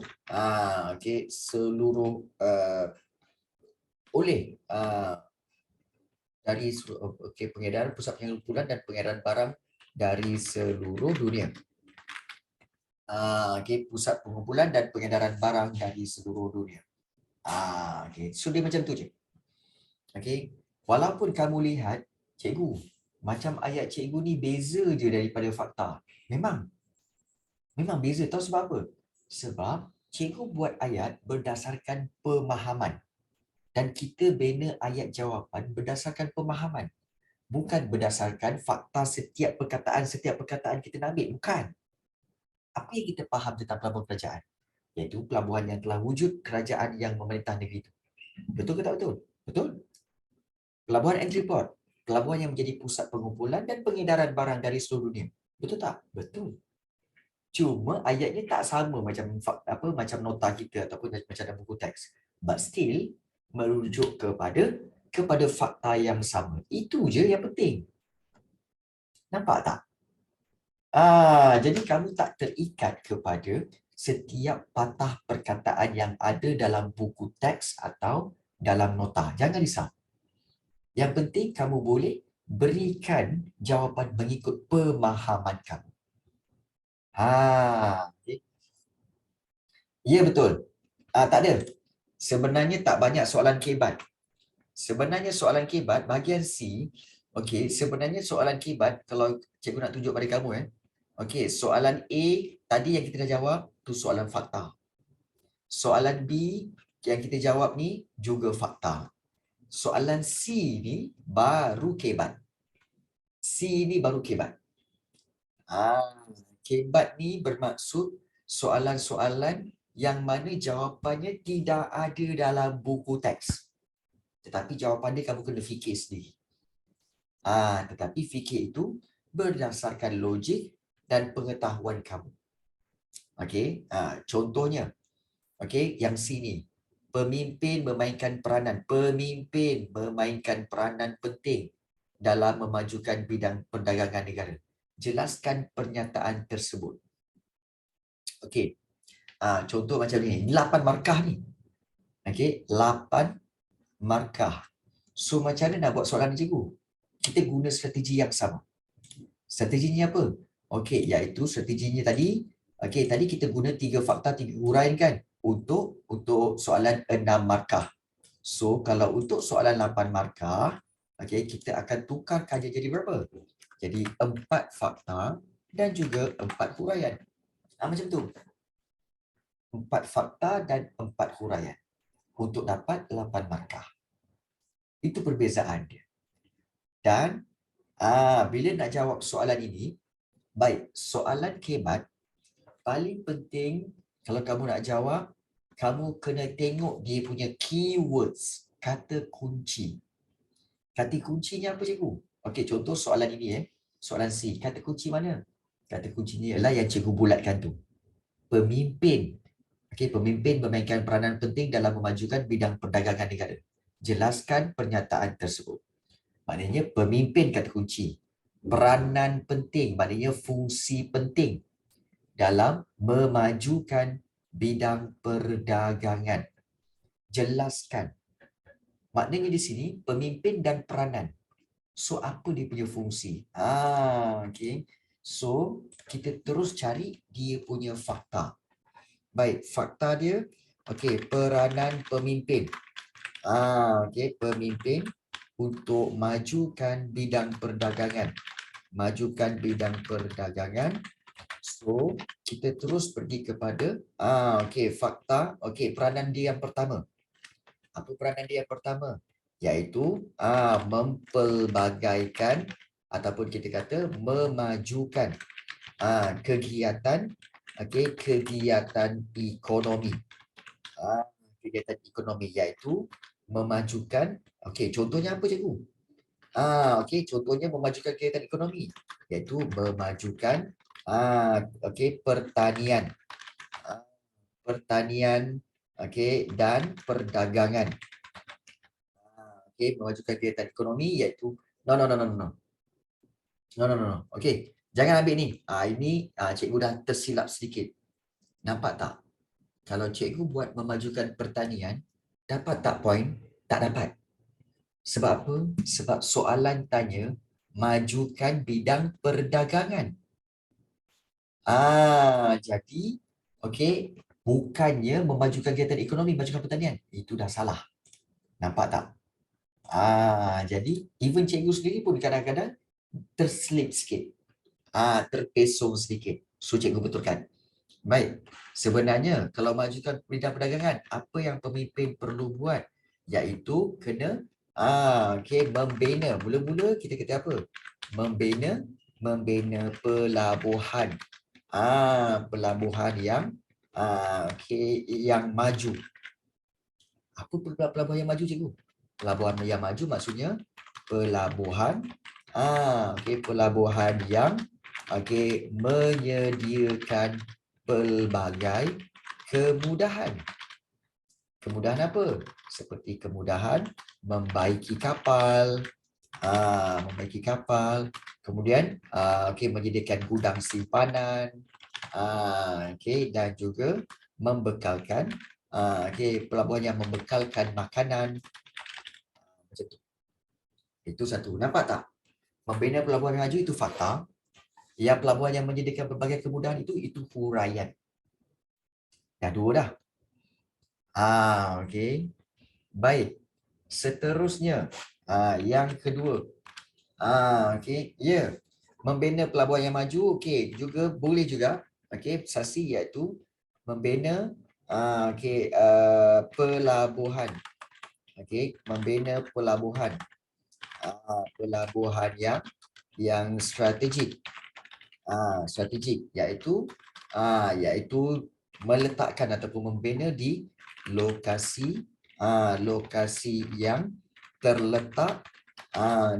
pengedaran pusat pengumpulan dan pengedaran barang dari seluruh dunia. Pusat pengumpulan dan pengedaran barang dari seluruh dunia. So dia macam tu je. Walaupun kamu lihat cikgu, macam ayat cikgu ni beza je daripada fakta. Memang beza. Tahu sebab apa? Sebab cikgu buat ayat berdasarkan pemahaman. Dan kita bina ayat jawapan berdasarkan pemahaman. Bukan berdasarkan fakta setiap perkataan kita nak ambil. Bukan. Apa yang kita faham tentang pelabuhan kerajaan? Iaitu pelabuhan yang telah wujud kerajaan yang memerintah negeri itu. Betul ke tak betul? Betul. Pelabuhan entry port. Pelabuhan yang menjadi pusat pengumpulan dan pengedaran barang dari seluruh dunia. Betul tak? Betul. Cuma ayatnya tak sama macam nota kita ataupun macam dalam buku teks. But still merujuk kepada fakta yang sama. Itu je yang penting. Nampak tak? Jadi kamu tak terikat kepada setiap patah perkataan yang ada dalam buku teks atau dalam nota. Jangan risau. Yang penting kamu boleh berikan jawapan mengikut pemahaman kamu. Okay. Ya, betul. Tak ada. Sebenarnya tak banyak soalan kebat. Sebenarnya soalan kebat bahagian C, sebenarnya soalan kebat kalau cikgu nak tunjuk pada kamu soalan A tadi yang kita dah jawab tu soalan fakta. Soalan B yang kita jawab ni juga fakta. Soalan C ni baru kebat. C ni baru kebat. Kebat ni bermaksud soalan-soalan yang mana jawapannya tidak ada dalam buku teks. Tetapi jawapan dia kamu kena fikir sendiri. Tetapi fikir itu berdasarkan logik dan pengetahuan kamu. Contohnya, yang sini. Pemimpin memainkan peranan penting dalam memajukan bidang perdagangan negara. Jelaskan pernyataan tersebut. Contoh macam ni. Ini 8 markah ni. Okey, 8 markah. So macam mana nak buat soalan ni cikgu? Kita guna strategi yang sama. Strateginya apa? Okey, iaitu strateginya tadi, okey, tadi kita guna 3 fakta 3 huraian kan untuk soalan 6 markah. So kalau untuk soalan 8 markah, okey, kita akan tukarkannya jadi berapa? Jadi 4 fakta dan juga 4 huraian. Macam tu. 4 fakta dan 4 huraian untuk dapat 8 markah. Itu perbezaan dia. Dan bila nak jawab soalan ini, baik, soalan KMAT paling penting kalau kamu nak jawab, kamu kena tengok dia punya keywords, kata kunci. Kata kuncinya apa cikgu? Okey, contoh soalan ini soalan C. Kata kunci mana? Kata kuncinya ialah yang cikgu bulatkan tu. Pemimpin. Okey, pemimpin memainkan peranan penting dalam memajukan bidang perdagangan negara. Jelaskan pernyataan tersebut. Maknanya pemimpin kata kunci. Peranan penting, maknanya fungsi penting dalam memajukan bidang perdagangan. Jelaskan. Maknanya di sini pemimpin dan peranan. So apa dia punya fungsi? Okey. So kita terus cari dia punya fakta. Baik, fakta dia okey, peranan pemimpin. Okey, pemimpin untuk majukan bidang perdagangan. Majukan bidang perdagangan. So, kita terus pergi kepada okey, fakta, okey, peranan dia yang pertama. Apa peranan dia yang pertama? Iaitu mempelbagaikan ataupun kita kata memajukan kegiatan, okey, kegiatan ekonomi. Kegiatan ekonomi iaitu memajukan, okey, contohnya apa cikgu? Okey, contohnya memajukan kegiatan ekonomi iaitu memajukan okey, pertanian. Pertanian, okey, dan perdagangan. Okey, memajukan kegiatan ekonomi iaitu no. Okey, jangan ambil ni. Ini cikgu dah tersilap sedikit. Nampak tak? Kalau cikgu buat memajukan pertanian, dapat tak poin? Tak dapat. Sebab apa? Sebab soalan tanya majukan bidang perdagangan. Jadi, okey, bukannya memajukan kegiatan ekonomi, majukan pertanian. Itu dah salah. Nampak tak? Jadi, even cikgu sendiri pun kadang-kadang terselip sikit. Terpesong sedikit. So, cikgu betulkan. Baik, sebenarnya kalau majukan bidang perdagangan, apa yang pemimpin perlu buat? Iaitu kena okey, membina. Mula-mula kita kata apa? Membina pelabuhan. Pelabuhan yang okey, yang maju. Apa pelabuhan yang maju cikgu? Pelabuhan yang maju maksudnya pelabuhan okey, pelabuhan yang okey, menyediakan pelbagai kemudahan. Kemudahan apa? Seperti kemudahan membaiki kapal, kemudian okey, menyediakan gudang simpanan, okey, dan juga membekalkan okey, pelabuhan yang membekalkan makanan. Macam tu. Itu satu. Nampak tak? Membina pelabuhan maju itu fakta. Yang pelabuhan yang menyediakan berbagai kemudahan itu huraian. Dah dua dah. Okey. Baik. Seterusnya, yang kedua. Okey. Ya. Membina pelabuhan yang maju, okey, juga boleh juga. Okey, sasi iaitu membina okey, pelabuhan. Okey, membina pelabuhan. Pelabuhan yang strategik. Strategik iaitu meletakkan ataupun membina di lokasi lokasi yang terletak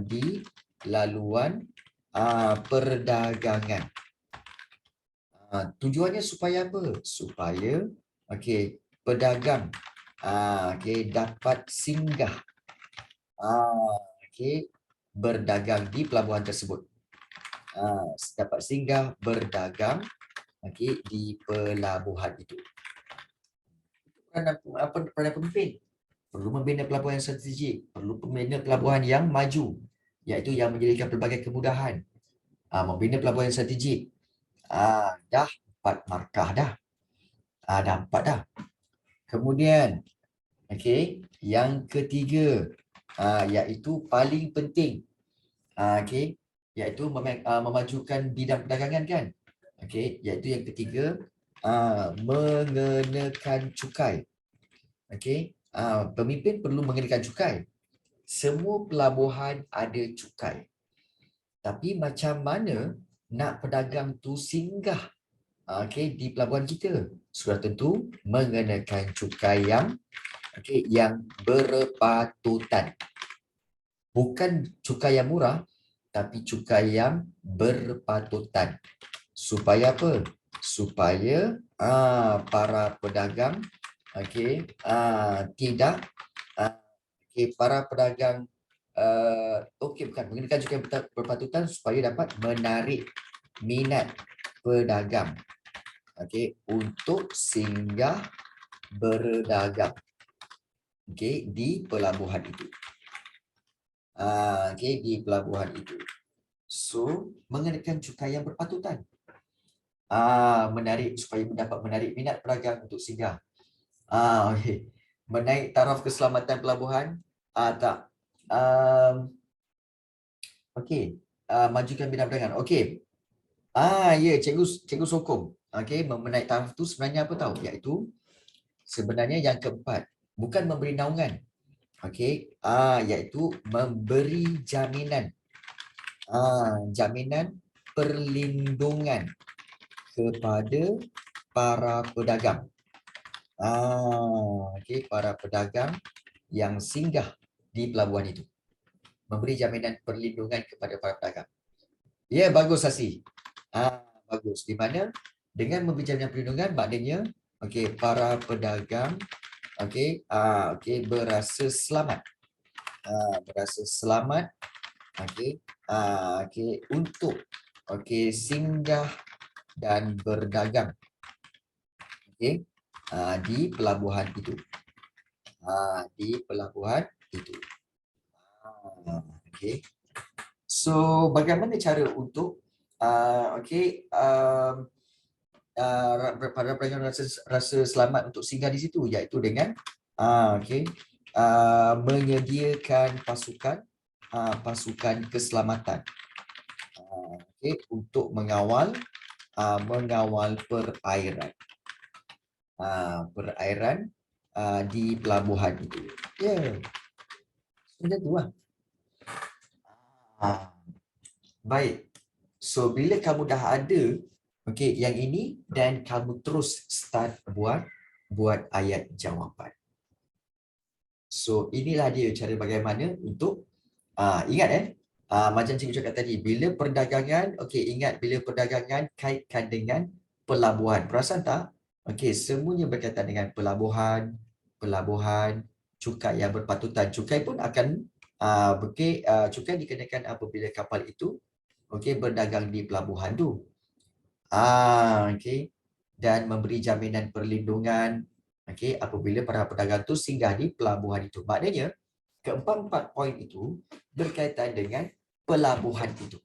di laluan perdagangan. Tujuannya supaya apa? Supaya okey, pedagang okey, dapat singgah okey, berdagang di pelabuhan tersebut. Dapat singgah berdagang okey, di pelabuhan itu. peranan pemimpin. Perlu membina pelabuhan yang strategik, perlu membina pelabuhan yang maju, iaitu yang menyediakan pelbagai kemudahan. Membina pelabuhan yang strategik. Dah 4 markah dah. Dah 4 dah. Kemudian, okey, yang ketiga, iaitu paling penting. Okey, iaitu memajukan bidang perdagangan kan. Okey, iaitu yang ketiga, mengenakan cukai. Okey, pemimpin perlu mengenakan cukai. Semua pelabuhan ada cukai. Tapi macam mana nak pedagang tu singgah di pelabuhan kita? Sudah tentu mengenakan cukai yang berpatutan. Bukan cukai yang murah, tapi cukai yang berpatutan. Supaya apa? Supaya para pedagang tidak para pedagang bukan mengenakan cukai berpatutan supaya dapat menarik minat pedagang untuk singgah berdagang di pelabuhan itu. Di pelabuhan itu. So, mengenakan cukai yang berpatutan. Menarik supaya dapat menarik minat pedagang untuk singgah. Menaik taraf keselamatan pelabuhan, tak. Majukan bidang perdagangan. Ya, cikgu sokong. Menaik taraf tu sebenarnya apa tahu? Iaitu sebenarnya yang keempat, bukan memberi naungan. Iaitu memberi jaminan. Jaminan perlindungan kepada para pedagang. Para pedagang yang singgah di pelabuhan itu. Memberi jaminan perlindungan kepada para pedagang. Ya, bagus Sasi. Bagus. Di mana dengan memberi jaminan perlindungan maknanya para pedagang berasa selamat. Berasa selamat untuk singgah dan berdagang di pelabuhan itu. Di pelabuhan itu. So, bagaimana cara untuk para pedagang rasa selamat untuk singgah di situ, iaitu dengan menyediakan pasukan keselamatan untuk mengawal perairan. Perairan di pelabuhan itu. Ya. Macam tu lah. Baik. So, bila kamu dah ada yang ini dan kamu terus start buat ayat jawapan. So, inilah dia cara bagaimana untuk ingat macam cikgu cakap tadi, bila perdagangan, ingat bila perdagangan kaitkan dengan pelabuhan. Perasan tak? Semuanya berkaitan dengan pelabuhan, cukai yang berpatutan. Cukai pun akan cukai dikenakan apabila kapal itu berdagang di pelabuhan tu. Dan memberi jaminan perlindungan apabila para pedagang tu singgah di pelabuhan itu. Maknanya keempat-empat poin itu berkaitan dengan pelabuhan itu.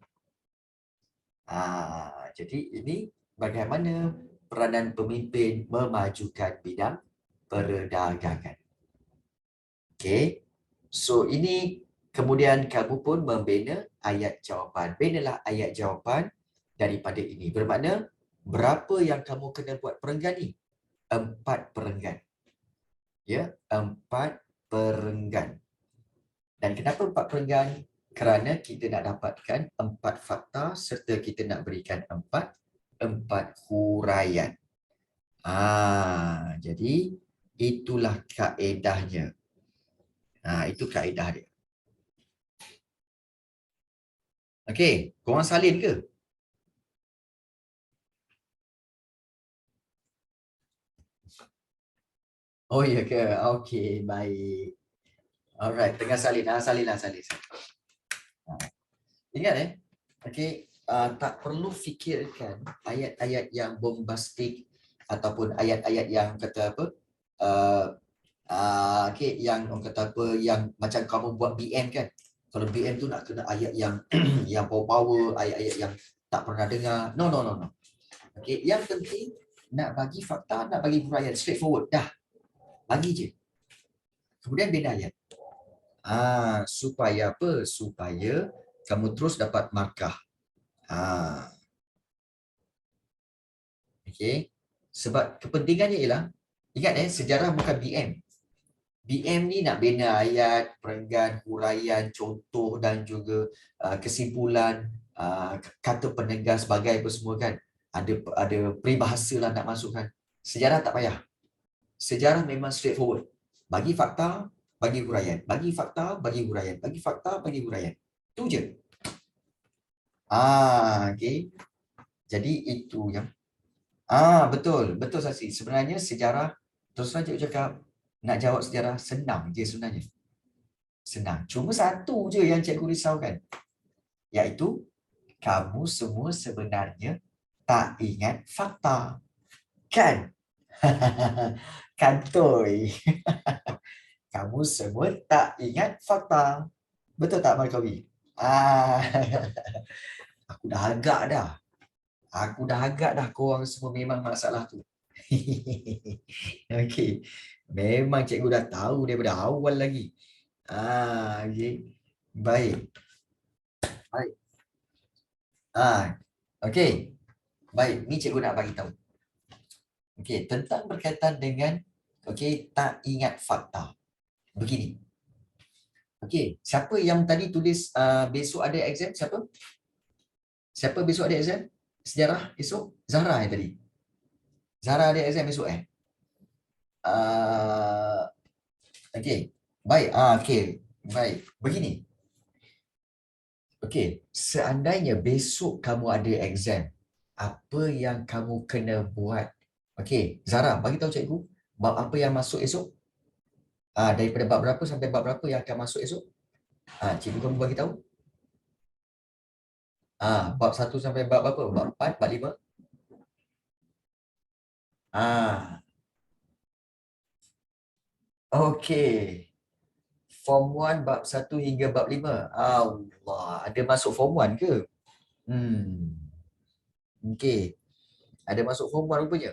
Jadi ini bagaimana peranan pemimpin memajukan bidang perdagangan. So ini kemudian kamu pun membina ayat jawapan. Binalah ayat jawapan daripada ini. Bermakna berapa yang kamu kena buat perenggan ni? 4 perenggan. Ya, 4 perenggan. Dan kenapa 4 perenggan? Kerana kita nak dapatkan 4 fakta serta kita nak berikan 4 huraian. Jadi itulah kaedahnya. Itu kaedah dia. Okey, korang salin ke? Oh ya ke? Okey, baik. Alright, tengah salin. Salinlah. Ingat tak perlu fikirkan ayat-ayat yang bombastik ataupun ayat-ayat yang kata apa? okey, yang orang kata apa, yang macam kamu buat BM kan. Kalau BM tu nak kena ayat yang yang power-power, ayat-ayat yang tak pernah dengar. No. Okey, yang penting nak bagi fakta, nak bagi huraian, straightforward. Dah, bagi je. Kemudian bina ayat. Supaya apa? Supaya kamu terus dapat markah. Okey. Sebab kepentingannya ialah, ingat sejarah bukan BM. BM ni nak bina ayat, perenggan, huraian, contoh dan juga kesimpulan, kata penegas, sebagai apa semua kan. Ada peribahasa lah nak masukkan. Sejarah tak payah. Sejarah memang straightforward. Bagi fakta, bagi huraian. Bagi fakta, bagi huraian. Bagi fakta, bagi huraian. Itu je. Okey. Jadi itu yang betul Sasi. Sebenarnya sejarah, terus saja cakap, nak jawab sejarah senang je sebenarnya. Senang. Cuma satu je yang cikgu risaukan. Iaitu kamu semua sebenarnya tak ingat fakta. Kan? Kantoi. Kamu semua tak ingat fakta. Betul tak, Markawi? Aku dah agak dah. Korang semua memang masalah tu. Okey. Memang cikgu dah tahu daripada awal lagi. Okey. Baik. Okey. Baik, ni cikgu nak bagi tahu. Okey, tentang berkaitan dengan tak ingat fakta. Begini. Okey, siapa yang tadi tulis besok ada exam? Siapa besok ada exam? Sejarah esok? Zahra yang tadi. Zahra ada exam esok okey. Baik. Okey. Baik. Begini. Okey, seandainya besok kamu ada exam, apa yang kamu kena buat? Okey, Zahra, bagi tahu cikgu bab apa yang masuk esok? Daripada bab berapa sampai bab berapa yang akan masuk esok? Cikgu kamu bagi tahu. Bab 1 sampai bab berapa? Bab 4, bab 5? Okey. Form 1 bab 1 hingga bab 5. Allah, ada masuk form 1 ke? Okey. Ada masuk form 1 rupanya.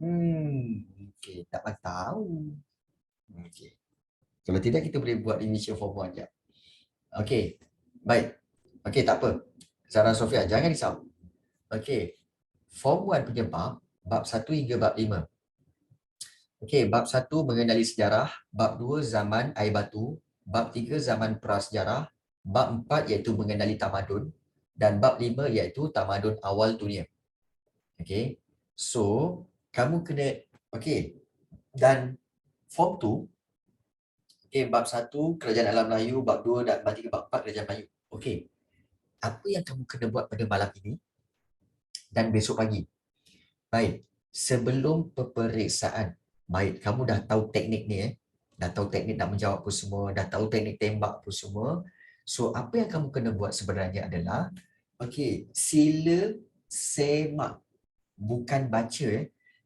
Okey, tak tahu. Okey. Kalau tidak kita boleh buat initial form 1 je. Okey. Baik. Okey, tak apa. Zahra Sofia, jangan risau. Okey. Form 1 punya bab 1 hingga bab 5. Okey, bab 1 mengenali sejarah, bab 2 zaman air batu, bab 3 zaman prasejarah, bab 4 iaitu mengenali tamadun dan bab 5 iaitu tamadun awal dunia. Okey. So, kamu kena dan form 2 bab 1 kerajaan alam Melayu, bab 2 dan bab 3 bab 4 kerajaan Melayu. Okey. Apa yang kamu kena buat pada malam ini dan besok pagi? Baik, sebelum peperiksaan. Baik, kamu dah tahu teknik ni dah tahu teknik nak menjawab apa semua, dah tahu teknik tembak apa semua. So, apa yang kamu kena buat sebenarnya adalah sila semak, bukan baca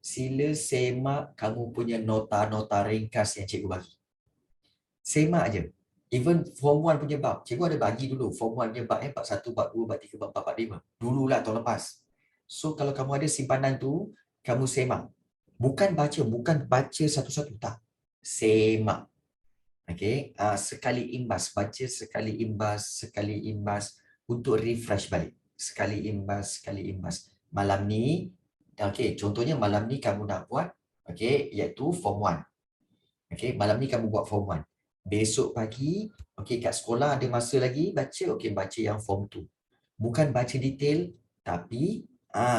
sila semak kamu punya nota-nota ringkas yang cikgu bagi. Semak je. Even form 1 punya bab, cikgu ada bagi dulu form 1 punya bab bab 1, bab 2, bab 3, bab 4, bab 5. Dululah tahun lepas. So kalau kamu ada simpanan tu, kamu semak. Bukan baca satu-satu, tak. Semak. Okey, sekali imbas, baca sekali imbas untuk refresh balik. Sekali imbas. Malam ni, contohnya malam ni kamu nak buat iaitu form 1. Malam ni kamu buat form 1. Besok pagi, kat sekolah ada masa lagi baca, baca yang form 2. Bukan baca detail, tapi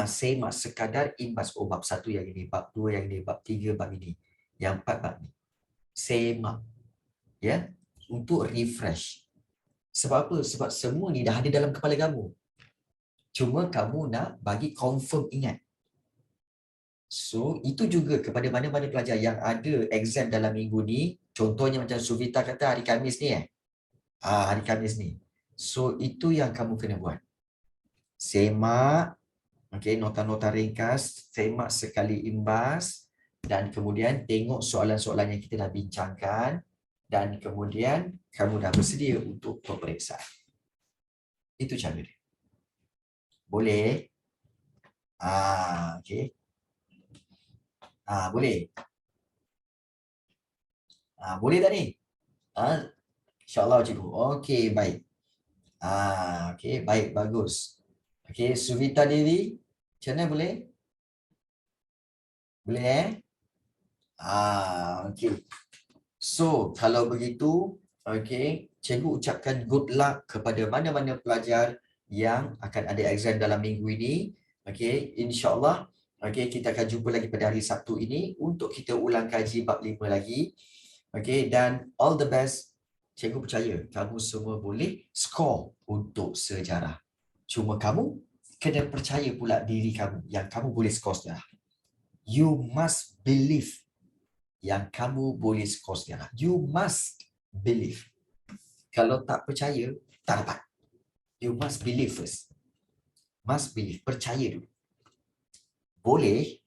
semak sekadar imbas. Bab 1 yang ini, bab 2 yang ini, bab 3 bab ini, yang 4 bab ni. Semak. Untuk refresh. Sebab apa? Sebab semua ni dah ada dalam kepala kamu. Cuma kamu nak bagi confirm ingat. So, itu juga kepada mana-mana pelajar yang ada exam dalam minggu ni. Contohnya macam Suvita kata hari Khamis ni hari Khamis ni. So, itu yang kamu kena buat. Semak, nota-nota ringkas, semak sekali imbas, dan kemudian tengok soalan-soalan yang kita dah bincangkan dan kemudian kamu dah bersedia untuk peperiksaan. Itu cara dia. Boleh? Okey. Boleh. Boleh tak ni? InsyaAllah cikgu. Okey, baik. Okey, baik, bagus. Okey, Suvita Devi, macam mana boleh? Boleh okey. So, kalau begitu, okey, cikgu ucapkan good luck kepada mana-mana pelajar yang akan ada exam dalam minggu ini. Okey, insya-Allah, okey, kita akan jumpa lagi pada hari Sabtu ini untuk kita ulang kaji bab 5 lagi. Okey, dan all the best. Cikgu percaya kamu semua boleh skor untuk sejarah. Cuma kamu kena percaya pula diri kamu yang kamu boleh skor sejarah. You must believe yang kamu boleh skor sejarah. You must believe. Kalau tak percaya, tak dapat. You must believe first. Must believe. Percaya dulu. Boleh,